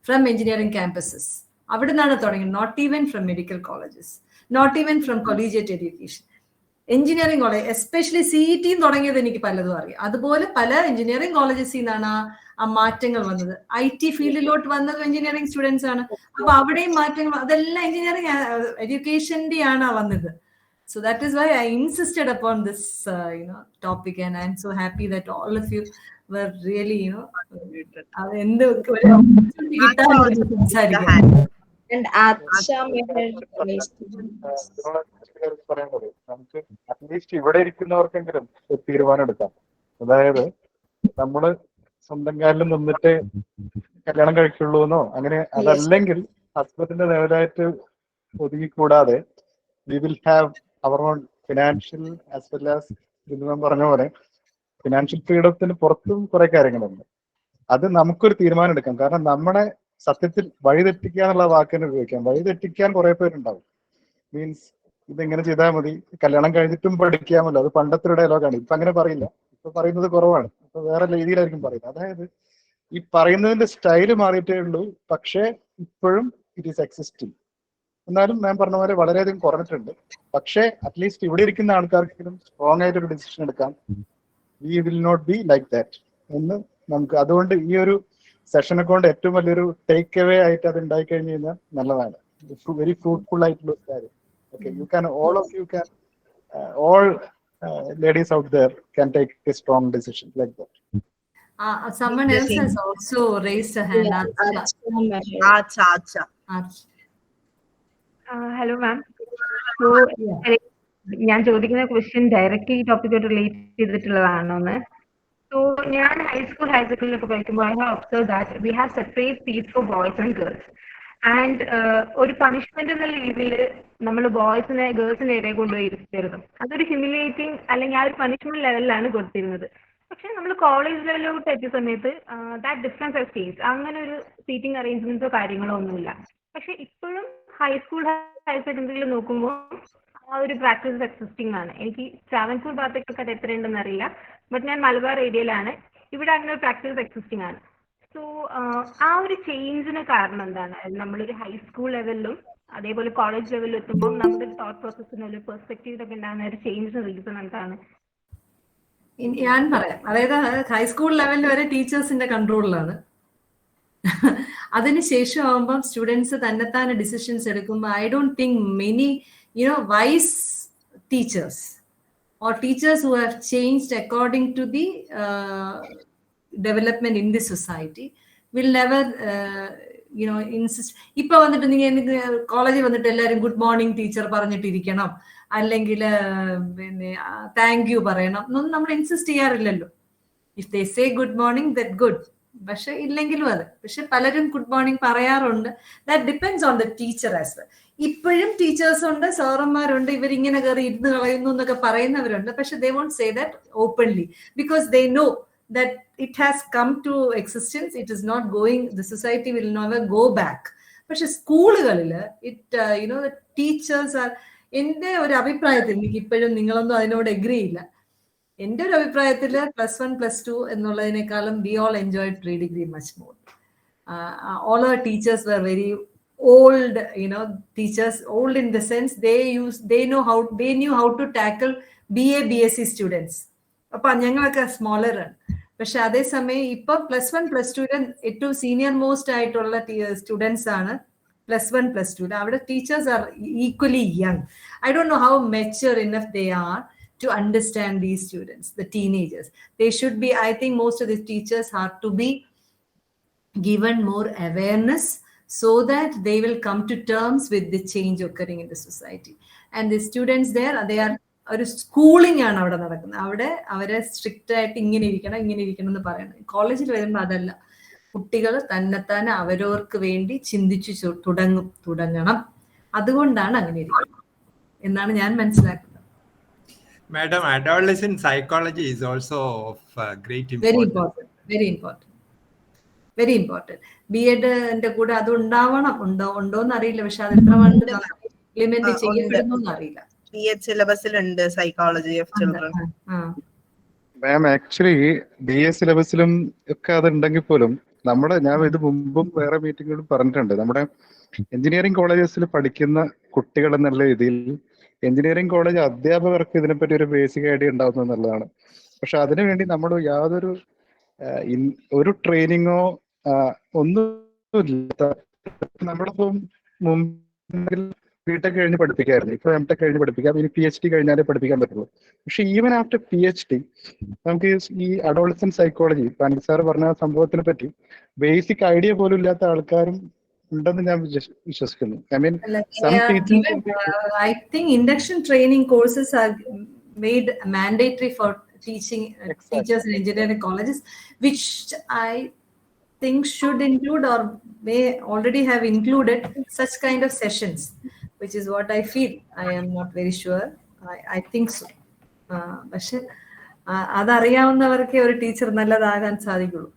from engineering campuses. അവിടെ നിന്നാണ് തുടങ്ങിയത്. Not even from medical colleges, not even from collegiate education. Engineering college especially CET തുടങ്ങിയത് എനിക്ക് പലതും അറിയാം. അതുപോലെ പല engineering കോളേജസിൽ നിന്നാണ് ആ മാറ്റങ്ങൾ വന്നത്. IT ഫീൽഡിലോട്ട് വന്നത് എഞ്ചിനീയറിംഗ് സ്റ്റുഡൻസ് ആണ്. അപ്പൊ അവിടെയും മാറ്റങ്ങൾ, അതെല്ലാം എഞ്ചിനീയറിംഗ് എഡ്യൂക്കേഷന്റെ ആണ് വന്നത്. So that is why I insisted upon this topic, and I am so happy that all of you were really എന്ത് സംസാരിക്കാൻ. നമുക്ക് അറ്റ്ലീസ്റ്റ് ഇവിടെ ഇരിക്കുന്നവർക്കെങ്കിലും ഒരു തീരുമാനം എടുക്കാം. അതായത് നമ്മള് സ്വന്തം കാലിൽ നിന്നിട്ട് കല്യാണം കഴിക്കുള്ളൂ എന്നോ അങ്ങനെ, അതല്ലെങ്കിൽ ഹസ്ബൻഡിന്റെ ലെവലായിട്ട് ഒതുങ്ങിക്കൂടാതെ we will have our own financial as well as Bindu പറഞ്ഞ പോലെ ഫിനാൻഷ്യൽ ഫ്രീഡത്തിന് പുറത്തും കുറെ കാര്യങ്ങളുണ്ട്. അത് നമുക്കൊരു തീരുമാനം എടുക്കാം. കാരണം നമ്മുടെ സത്യത്തിൽ വഴിതെറ്റിക്കുക എന്നുള്ള വാക്കിനെ ഉപയോഗിക്കാം. വഴിതെറ്റിക്കാൻ കുറെ പേരുണ്ടാവും. മീൻസ് ഇതെങ്ങനെ ചെയ്താൽ മതി, കല്യാണം കഴിഞ്ഞിട്ടും പഠിക്കാമല്ലോ, അത് പണ്ടത്തെ ഒരു ഡയലോഗാണ്. ഇപ്പൊ അങ്ങനെ പറയില്ല, ഇപ്പൊ പറയുന്നത് കുറവാണ്. ഇപ്പൊ വേറെ രീതിയിലായിരിക്കും പറയുന്നത്. അതായത് ഈ പറയുന്നതിന്റെ സ്റ്റൈല് മാറിയിട്ടേ ഉള്ളൂ, പക്ഷേ ഇപ്പോഴും ഇറ്റ് ഈസ് എക്സിസ്റ്റിംഗ്. എന്നാലും ഞാൻ പറഞ്ഞ പോലെ വളരെയധികം കുറഞ്ഞിട്ടുണ്ട്. പക്ഷേ അറ്റ്ലീസ്റ്റ് ഇവിടെ ഇരിക്കുന്ന ആൾക്കാർക്കെങ്കിലും സ്ട്രോങ് ആയിട്ടൊരു ഡിസിഷൻ എടുക്കാം. We will not be like that എന്ന് നമുക്ക്. അതുകൊണ്ട് ഈ ഒരു സെഷനൊക്കെ കൊണ്ട് ഏറ്റവും വലിയൊരു ടേക്ക് അവേ ആയിട്ട് അത് ഉണ്ടായി കഴിഞ്ഞു കഴിഞ്ഞാൽ നല്ലതാണ്. വെരി ഫ്രൂട്ട്ഫുൾ ആയിട്ടുള്ള ഒരു കാര്യം. Okay, you can, all of you can, all ladies out there can take a strong decision like that. Someone else has also raised a hand. Hello, ma'am. So, ഞാൻ ചോദിക്കുന്ന ക്വസ്റ്റ്യൻ ഡയറക്റ്റ്ലി ഈ ടോപ്പിക്കോട്ട് relate ചെയ്തിട്ടുള്ളതാണോന്ന്. So ഞാൻ high school higher സെക്കൻഡറിയിലൊക്കെ പഠിക്കുമ്പോൾ I have observe that we have separate seats for boys and girls. And ഒരു punishment എന്ന രീതിയിൽ നമ്മൾ ബോയ്സിനെ ഗേൾസിന്റെ ഇടയിൽ കൊണ്ടുപോയി ഇരുത്തരുത്. അതൊരു ഹ്യൂമിലേറ്റിംഗ് അല്ലെങ്കിൽ ആ ഒരു പണിഷ്മെന്റ് ലെവലിലാണ് കൊടുത്തിരുന്നത്. പക്ഷെ നമ്മൾ കോളേജ് ലെവലിലോട്ട് എത്തിയ സമയത്ത് ദാറ്റ് ഡിഫറൻസ് ഹാസ് ചേഞ്ച്. അങ്ങനെ ഒരു സീറ്റിംഗ് അറേഞ്ച്മെന്റ്സോ കാര്യങ്ങളോ ഒന്നുമില്ല. പക്ഷെ ഇപ്പോഴും ഹൈസ്കൂൾ ഹയർ സെക്കൻഡറിയിൽ നോക്കുമ്പോൾ ആ ഒരു പ്രാക്ടീസ് എക്സിസ്റ്റിംഗ് ആണ്. എനിക്ക് ട്രാവൻകൂർ ഭാഗത്തേക്കൊക്കെ അത് എത്രയുണ്ടെന്ന് അറിയില്ല. ബട്ട് ഞാൻ മലബാർ ഏരിയയിലാണ്. ഇവിടെ അങ്ങനെ ഒരു പ്രാക്ടീസ് എക്സിസ്റ്റിംഗ് ആണ്. സോ ആ ഒരു ചേഞ്ചിന് കാരണം എന്താണ്? നമ്മളൊരു ഹൈസ്കൂൾ ലെവലിലും അതേപോലെ കോളേജ് ലെവലിൽ എത്തുമ്പോൾ നമ്മുടെ തോട്ട് പ്രോസസ്സിന് ഒരു പെർസ്പെക്റ്റീവിലൊക്കെ ഉണ്ടാകുന്ന ഒരു ചേഞ്ചിന് റീസൺ എന്താണ്? ഞാൻ പറയാം. അതായത് ഹൈസ്കൂൾ ലെവലിൽ വരെ ടീച്ചേഴ്സിന്റെ കൺട്രോളിലാണ്. അതിനുശേഷം ആവുമ്പം സ്റ്റുഡൻസ് തന്നെത്താനെ ഡിസിഷൻസ് എടുക്കുമ്പോൾ I don't think many wise teachers or teachers who have changed according to the development in the society will never insist. ഇപ്പൊ വന്നിട്ട് നിങ്ങൾ കോളേജിൽ വന്നിട്ട് എല്ലാവരും ഗുഡ് മോർണിംഗ് ടീച്ചർ പറഞ്ഞിട്ടിരിക്കണം, അല്ലെങ്കിൽ പിന്നെ താങ്ക് യു പറയണം എന്നൊന്നും നമ്മൾ ഇൻസിസ്റ്റ് ചെയ്യാറില്ലല്ലോ. If they say good morning that good. പക്ഷെ ഇല്ലെങ്കിലും അത്. പക്ഷെ പലരും ഗുഡ് മോർണിംഗ് പറയാറുണ്ട്. That depends on the teacher as well. ഇപ്പോഴും ടീച്ചേഴ്സ് ഉണ്ട്, സാറന്മാരുണ്ട്, ഇവരിങ്ങനെ കയറി ഇരുന്ന് കളയുന്നു എന്നൊക്കെ പറയുന്നവരുണ്ട്. പക്ഷെ they won't say that openly because they know that it has come to existence. It is not going, the society will never go back. പക്ഷെ സ്കൂളുകളിൽ the teachers are, എൻ്റെ ഒരു അഭിപ്രായത്തിൽ, എനിക്ക് ഇപ്പോഴും നിങ്ങളൊന്നും അതിനോട് എഗ്രി ഇല്ല, എൻ്റെ ഒരു അഭിപ്രായത്തിൽ +1 +2 എന്നുള്ളതിനേക്കാളും we all enjoyed pre-degree much more. All our teachers were very old, teachers, old in the sense they knew how to tackle BA BSc students. അപ്പൊ ഞങ്ങളൊക്കെ സ്മോളർ ആണ്. പക്ഷെ അതേസമയം ഇപ്പൊ +1 +2 ഏറ്റവും സീനിയർ മോസ്റ്റ് ആയിട്ടുള്ള സ്റ്റുഡൻസ് ആണ് +1 +2. അവിടെ teachers are equally young. I don't know how mature enough they are to understand these students, the teenagers. They should be, I think most of the teachers have to be given more awareness so that they will come to terms with the change occurring in the society. And the students there, they are ഒരു schooling ആണ് അവിടെ നടക്കുന്നത്. അവിടെ അവരെ strict ആയിട്ട് ഇങ്ങനെ ഇരിക്കണം എന്ന് പറയണം. കോളേജിൽ വരുമ്പോൾ അതല്ല. കുട്ടികൾ തന്നെത്താനെ അവരവർക്ക് വേണ്ടി ചിന്തിച്ചു തുടങ്ങണം. അതുകൊണ്ടാണ് അങ്ങനെ ഇരിക്കുന്നത് എന്നാണ് ഞാൻ മനസ്സിലാക്കുന്നത്. Madam, adolescent psychology is also of great importance. Very important. B.Ed കൂടെ അത് ഉണ്ടോന്ന് അറിയില്ല. പക്ഷെ അത് എത്ര ഇംപ്ലിമെന്റ് ചെയ്യപ്പെടുന്നു അറിയില്ല. B.Ed സിലബസിലുണ്ട് psychology of children. Ma'am, actually BA സിലബസിലും ഒക്കെ അത് ഉണ്ടെങ്കിൽ പോലും ഞാൻ ഇത് മുമ്പും വേറെ മീറ്റിങ്ങുകളും പറഞ്ഞിട്ടുണ്ട്. നമ്മുടെ എഞ്ചിനീയറിംഗ് കോളേജസിൽ പഠിക്കുന്ന കുട്ടികൾ എന്നുള്ള രീതിയിൽ എഞ്ചിനീയറിംഗ് കോളേജ് അധ്യാപകർക്ക് ഇതിനെപ്പറ്റി ഒരു ബേസിക് ഐഡിയ ഉണ്ടാവുന്നത് എന്നുള്ളതാണ്. പക്ഷെ അതിനുവേണ്ടി നമ്മൾ യാതൊരു ഒരു ട്രെയിനിങ്ങോ ഒന്നുമില്ല. നമ്മളിപ്പം മുമ്പിൽ ബിടെക് കഴിഞ്ഞ് പഠിപ്പിക്കായിരുന്നു, ഇപ്പൊ MTech കഴിഞ്ഞ് പഠിപ്പിക്കാം, ഇനി PhD കഴിഞ്ഞാലേ പഠിപ്പിക്കാൻ പറ്റുള്ളൂ. പക്ഷെ ഈവൻ ആഫ്റ്റർ PhD നമുക്ക് ഈ അഡോളസന്റ് സൈക്കോളജി പാനിക് സാർ പറഞ്ഞ സംഭവത്തിനെ പറ്റി ബേസിക് ഐഡിയ പോലും ഇല്ലാത്ത ആൾക്കാരും ഉണ്ടെന്ന് ഞാൻ വിശ്വസിക്കുന്നു. I think induction training courses are made mandatory for teaching teachers in engineering colleges, which I think should include or may already have included such kind of sessions, which is what I feel. I am not very sure. I think so. പക്ഷെ അതറിയാവുന്നവർക്കേ ഒരു teacher നല്ലതാകാൻ സാധിക്കുള്ളൂ.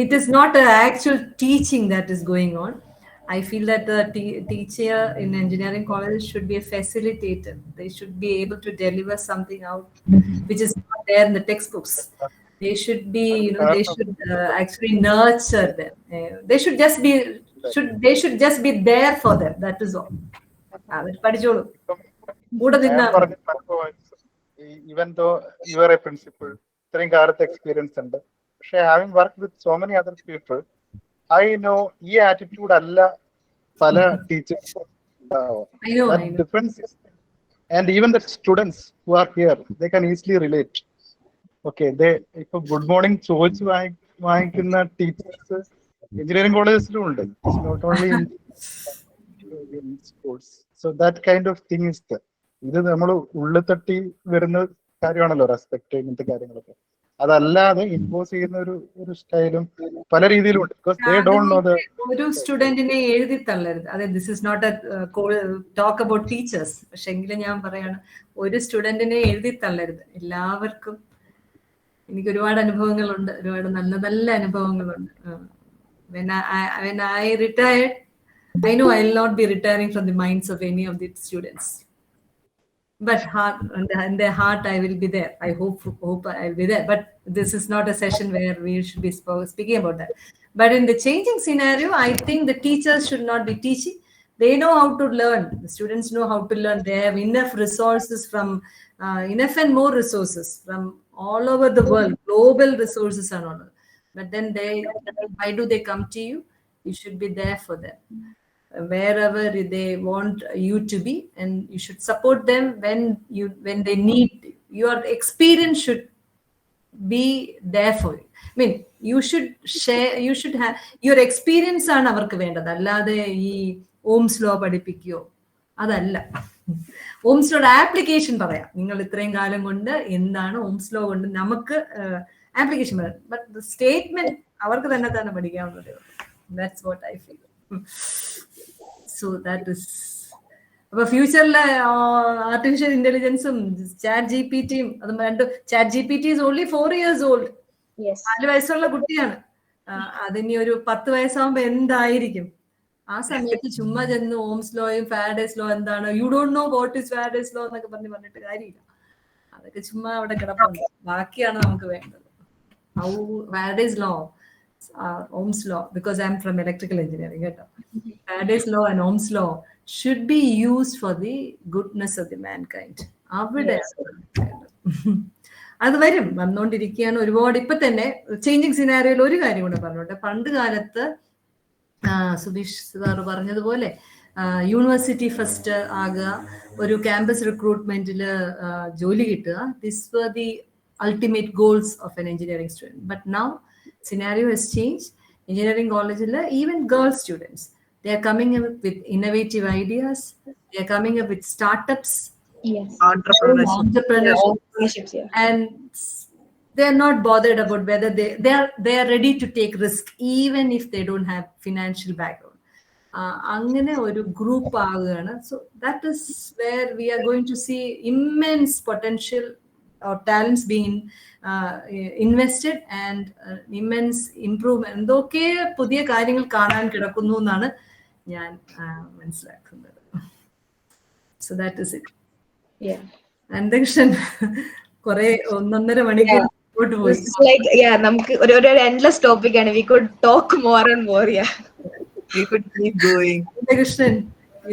It is not an actual teaching that is going on. I feel that the teacher in engineering colleges should be a facilitator. They should be able to deliver something out which is not there in the textbooks. They should be, they should actually nurture them. They should just be there for them. That is all. Even though you are a principal, ഇത്രയും കാലത്തെ experience ഉണ്ട്. പക്ഷെ having work with so many other people, I know ഈ attitude അല്ല പല teachers. Difference. And even the students who are here, they can easily relate. Okay, ഇപ്പൊ good morning ചോദിച്ച് വാങ്ങിക്കുന്ന ടീച്ചേഴ്സ് എഞ്ചിനീയറിംഗ് കോളേജസിലും ഉണ്ട്. It's not only in schools. So that kind of thing is there. ഇത് നമ്മൾ ഉള്ളിൽ തട്ടി വരുന്ന കാര്യമാണല്ലോ റെസ്പെക്ട്, ഇങ്ങനത്തെ കാര്യങ്ങളൊക്കെ. അതല്ലാതെ ഇമ്പോസ് ചെയ്യുന്ന ഒരു സ്റ്റൈലും പല രീതിയിലും ഉണ്ട്. Because they don't know the. ഒരു സ്റ്റുഡന്റിനെ എഴുതി തള്ളരുത്. അതെ, this is not a talk about teachers. പക്ഷെ എങ്കിലും ഞാൻ പറയാണ്, ഒരു സ്റ്റുഡന്റിനെ എഴുതി തള്ളരുത്. എല്ലാവർക്കും എനിക്ക് ഒരുപാട് അനുഭവങ്ങളുണ്ട്, ഒരുപാട് നല്ല നല്ല അനുഭവങ്ങളുണ്ട്. When I retired, I know I will not be retiring from the minds of any of the students. But in their heart, I will be there. I hope I will be there. But this is not a session where we should be speaking about that. But in the changing scenario, I think the teachers should not be teaching. They know how to learn. The students know how to learn. They have enough resources from enough and more resources from all over the world, global resources and all. But then why do they come to you? You should be there for them wherever they want you to be, and you should support them when they need. Your experience should be there for you. I mean, you should share, you should have your experience ആണ് അവർക്ക് വേണ്ടത്. അല്ലാതെ ഈ Ohm's law പഠിപ്പിക്കുകയോ അതല്ല. Ohm's ലോയുടെ application പറയാം. നിങ്ങൾ ഇത്രയും കാലം കൊണ്ട് എന്താണ് ഓംസ് ലോ കൊണ്ട് നമുക്ക് ആപ്ലിക്കേഷൻ പറയാം. ബട്ട് ദ സ്റ്റേറ്റ്മെന്റ് അവർക്ക് തന്നെ പഠിക്കാവുന്നതേ ഉള്ളൂ. That's what I feel. So that is, അപ്പൊ ഫ്യൂച്ചറിലെ ആർട്ടിഫിഷ്യൽ ഇന്റലിജൻസും ചാറ്റ് ജി പി ടിയും അതും രണ്ടും. Chat G P T is only 4 years old. 4 വയസ്സുള്ള കുട്ടിയാണ്. അതിനി ഒരു 10 വയസ്സാകുമ്പോ എന്തായിരിക്കും? ആ സമയത്ത് ചുമ്മാ ചെന്ന് ഓംസ് ലോയും ഫാരഡേസ് ലോ എന്താണ്, you don't know what is Faraday's law എന്നൊക്കെ പറഞ്ഞിട്ട് കാര്യമില്ല. അതൊക്കെ ചുമ്മാ അവിടെ കിടപ്പുണ്ട്. ബാക്കിയാണ് നമുക്ക് വേണ്ടത്. How Faraday's law, Ohm's law, because I'm from electrical engineering. Faraday's law and Ohm's law should be used for the goodness of the mankind. അവിടെ അത് വന്നുകൊണ്ടിരിക്കുകയാണ് ഒരുപാട്. ഇപ്പൊ തന്നെ ചേഞ്ചിങ് സിനാരിയോയിൽ ഒരു കാര്യം കൂടെ പറഞ്ഞോട്ടെ. പണ്ട് കാലത്ത് സുധീഷ് സാർ പറഞ്ഞതുപോലെ യൂണിവേഴ്സിറ്റി ഫസ്റ്റ് ആകുക, ഒരു ക്യാമ്പസ് റിക്രൂട്ട്മെന്റിൽ ജോലി കിട്ടുക, this were the ultimate goals of an engineering student. But now scenario has changed. Engineering college, even girl students, they are coming up with innovative ideas. They are coming up with startups, entrepreneurship, and they are not bothered about whether they are ready to take risk even if they don't have financial background. അങ്ങനെ ഒരു group ആവുകയാണ്. So that is where we are going to see immense potential or talents being invested and immense improvement. എന്തൊക്കെ പുതിയ കാര്യങ്ങൾ കാണാൻ കിടക്കുന്നു എന്നാണ് ഞാൻ മനസ്സിലാക്കുന്നത്. So that is it. അന്തരീക്ഷൻ കുറെ 1.5 മണിക്കൂർ മുമ്പോട്ട് പോയി. നമുക്ക് ഒരു endless topic ആണ്. We could talk more and more. We could keep going. Krishnan,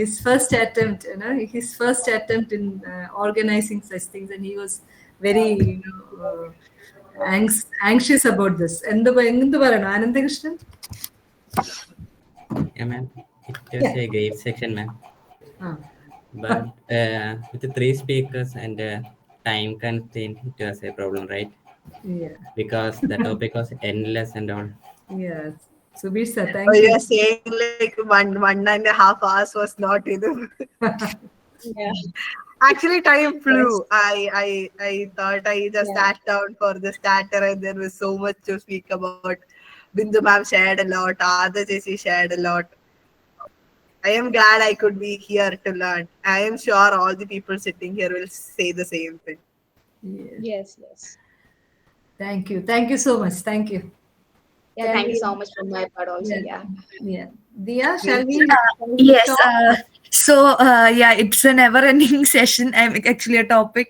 his first attempt in organizing such things, and he was very anxious about this. എന്ത് പറയണം Anandakrishnan? Yeah, ma'am. It was a great section, ma'am. But with the 3 speakers and time constraint, it was a problem, right? Yeah. Because the topic was endless and all. Yes. Subish sir, thank you. You are saying like 1.5 hours was not enough. Actually, time flew. I thought I just sat down for the starter, and there was so much to speak about. Bindu ma'am shared a lot. Ardra Saji shared a lot. I am glad I could be here to learn. I am sure all the people sitting here will say the same thing. Yes. Thank you so much. Thank you. Thank you so much from my part also. Dia, shall we? Yes. So it's a never-ending session. I'm actually a topic.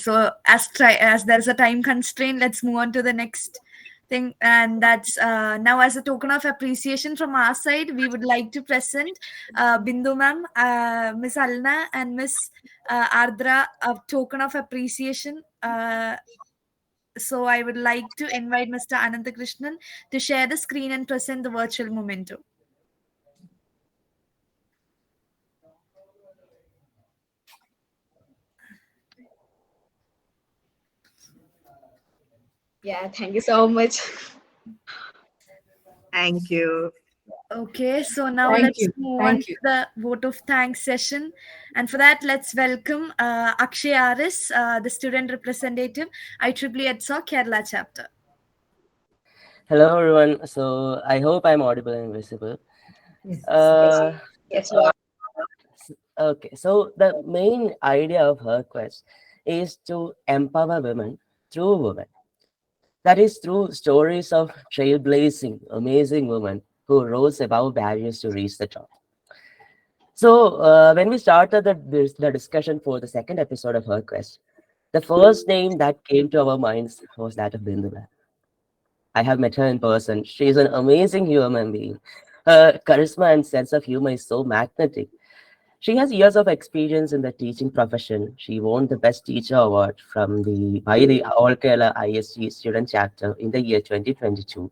So as there's a time constraint, let's move on to the next thing, and that's now, as a token of appreciation from our side, we would like to present Bindu ma'am, Miss Alna, and Miss Ardra, a token of appreciation. So I would like to invite Mr. Anantakrishnan to share the screen and present the virtual memento. Yeah, thank you so much. Thank you. Okay, so now Thank let's you. move on Thank to you. the vote of thanks session. And for that, let's welcome Akshay Aris, the student representative, IEEE EdSoc Kerala Chapter. Hello, everyone. So I hope I'm audible and visible. Yes. Yes, Uh, yes, you are. okay. So the main idea of HerQuest is to empower women through women. That is through stories of trailblazing, amazing women who rose above barriers to reach the top. So when we started the discussion for the second episode of HerQuest, the first name that came to our minds was that of Bindu. I have met her in person. She is an amazing human being. Her charisma and sense of humor is so magnetic. She has years of experience in the teaching profession. She won the Best Teacher Award by the All Kerala ISG Student Chapter in the year 2022.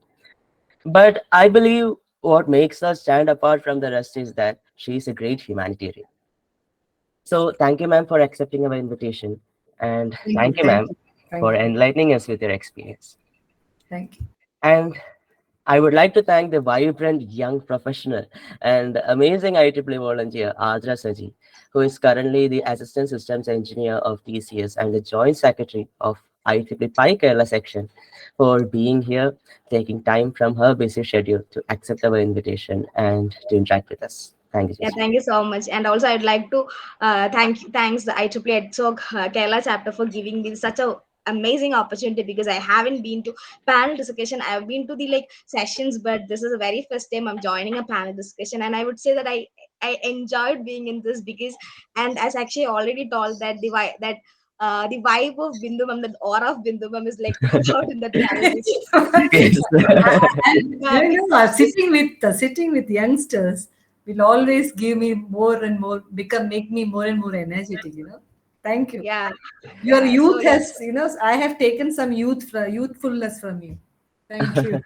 But I believe what makes her stand apart from the rest is that she is a great humanitarian. So thank you, ma'am, for accepting our invitation. And Thank you. thank you, Thank ma'am, you. Thank for you. enlightening us with your experience. Thank you. And I would like to thank the vibrant young professional and amazing IEEE volunteer, Ardra Saji, who is currently the Assistant Systems Engineer of TCS and the Joint Secretary of IEEE Pi Kerala section, for being here, taking time from her busy schedule to accept our invitation and to interact with us. Thank you, Yeah, Saji. thank you so much. And also, I'd like to thanks the IEEE EdSoc Kerala chapter for giving me such a amazing opportunity, because I haven't been to panel discussion. I've been to the like sessions, but this is the very first time I'm joining a panel discussion, and I would say that I enjoyed being in this, because, and as actually already told, that the vibe of Bindu Ma'am, the aura of Bindu Ma'am is like comes out in that panel Yes. And sitting with youngsters will always give me more and more, make me more and more energetic. Thank you. Yeah, Your yeah. So youth yeah, has, I have taken some youthfulness from you. Thank you.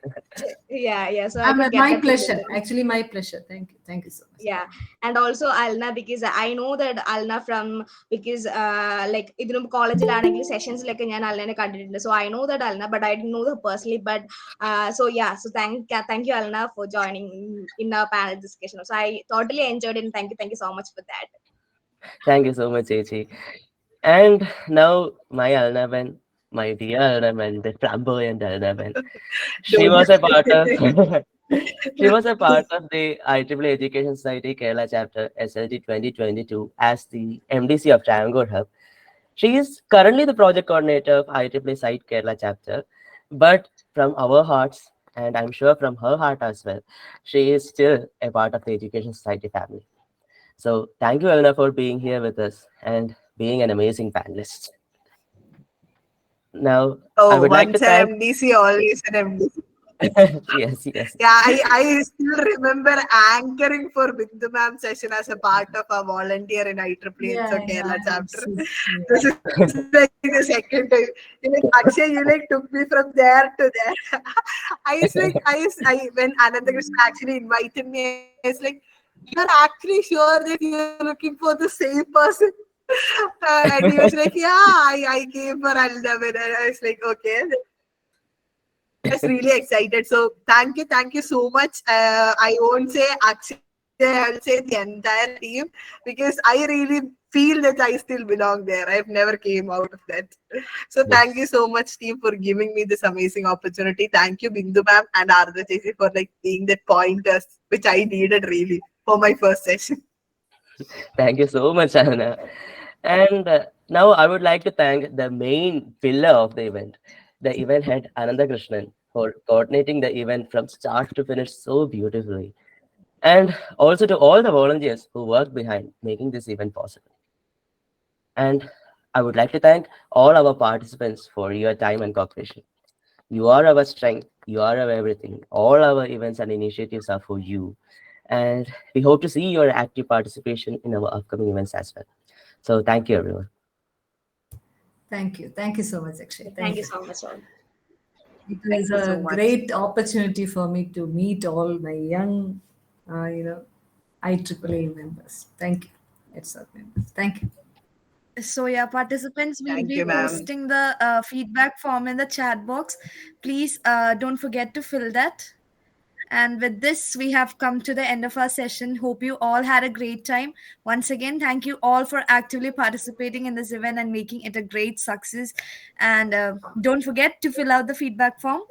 yeah. So I could get My that from pleasure. Bindu. Actually, my pleasure. Thank you. Thank you so much. Yeah, and also Alna, because I know that Alna from, because like ഇതിനും കോളേജിലാണെങ്കിൽ sessions like ഞാൻ അൽനെ കണ്ടിട്ടുണ്ട്, so I know that Alna, but I didn't know her personally. But so yeah, so thank you Alna for joining in our panel discussion. So I totally enjoyed it, and thank you so much for that. Thank you so much, Echi. And now my Alna Ben, my dear Alna Ben, the flamboyant Alna Ben. She Don't. was a part of she was a part of the IEEE Education Society Kerala Chapter SLT 2022 as the MDC of Triangle Hub. She is currently the project coordinator of IEEE Site Kerala Chapter, but from our hearts, and I'm sure from her heart as well, she is still a part of the Education Society family. So thank you, Elena, for being here with us and being an amazing panelist. Now, I Oh, would like to once thank. an MDC, always an MDC. Yes, yes. Yeah, I still remember anchoring for Bindu Ma'am session as a part of a volunteer in IEEE Yeah, EdSoc yeah. Kerala chapter. Yeah. This is like the second time. Akshay, you like took me from there to there. When Anandakrishna actually invited me, I was like, "You're actually sure that you're looking for the same person?" And he was like, "Yeah, I came for Alna." And I was like, "Okay." I was really excited. So thank you so much. I won't say Akshay, I'll say the entire team, because I really feel that I still belong there. I've never came out of that. So thank you so much, team, for giving me this amazing opportunity. Thank you, Bindu ma'am and Ardra Saji, for like being that pointers, which I needed really for my first session. Thank you so much, Anna. And now I would like to thank the main pillar of the event head, Ananda Krishnan, for coordinating the event from start to finish so beautifully. And also to all the volunteers who worked behind making this event possible. And I would like to thank all our participants for your time and cooperation. You are our strength. You are our everything. All our events and initiatives are for you. And we hope to see your active participation in our upcoming events as well. So thank you, everyone. Thank you. Thank you so much, Akshay. Thank you so much, all. It was you so a much. great opportunity for me to meet all my young, IEEE members. Thank you. EdSoc members. Thank you. So yeah, participants, we'll Thank be you, ma'am. posting the feedback form in the chat box. Please don't forget to fill that. And with this, we have come to the end of our session. Hope you all had a great time. Once again, thank you all for actively participating in this event and making it a great success. And don't forget to fill out the feedback form,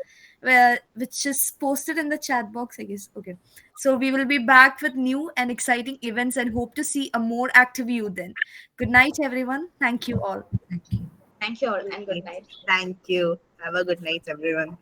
which is posted in the chat box, I guess. Okay. So we will be back with new and exciting events and hope to see a more active you then. Good night, everyone. Thank you all. Thank you. Thank you all and good night. Thank you. Have a good night, everyone.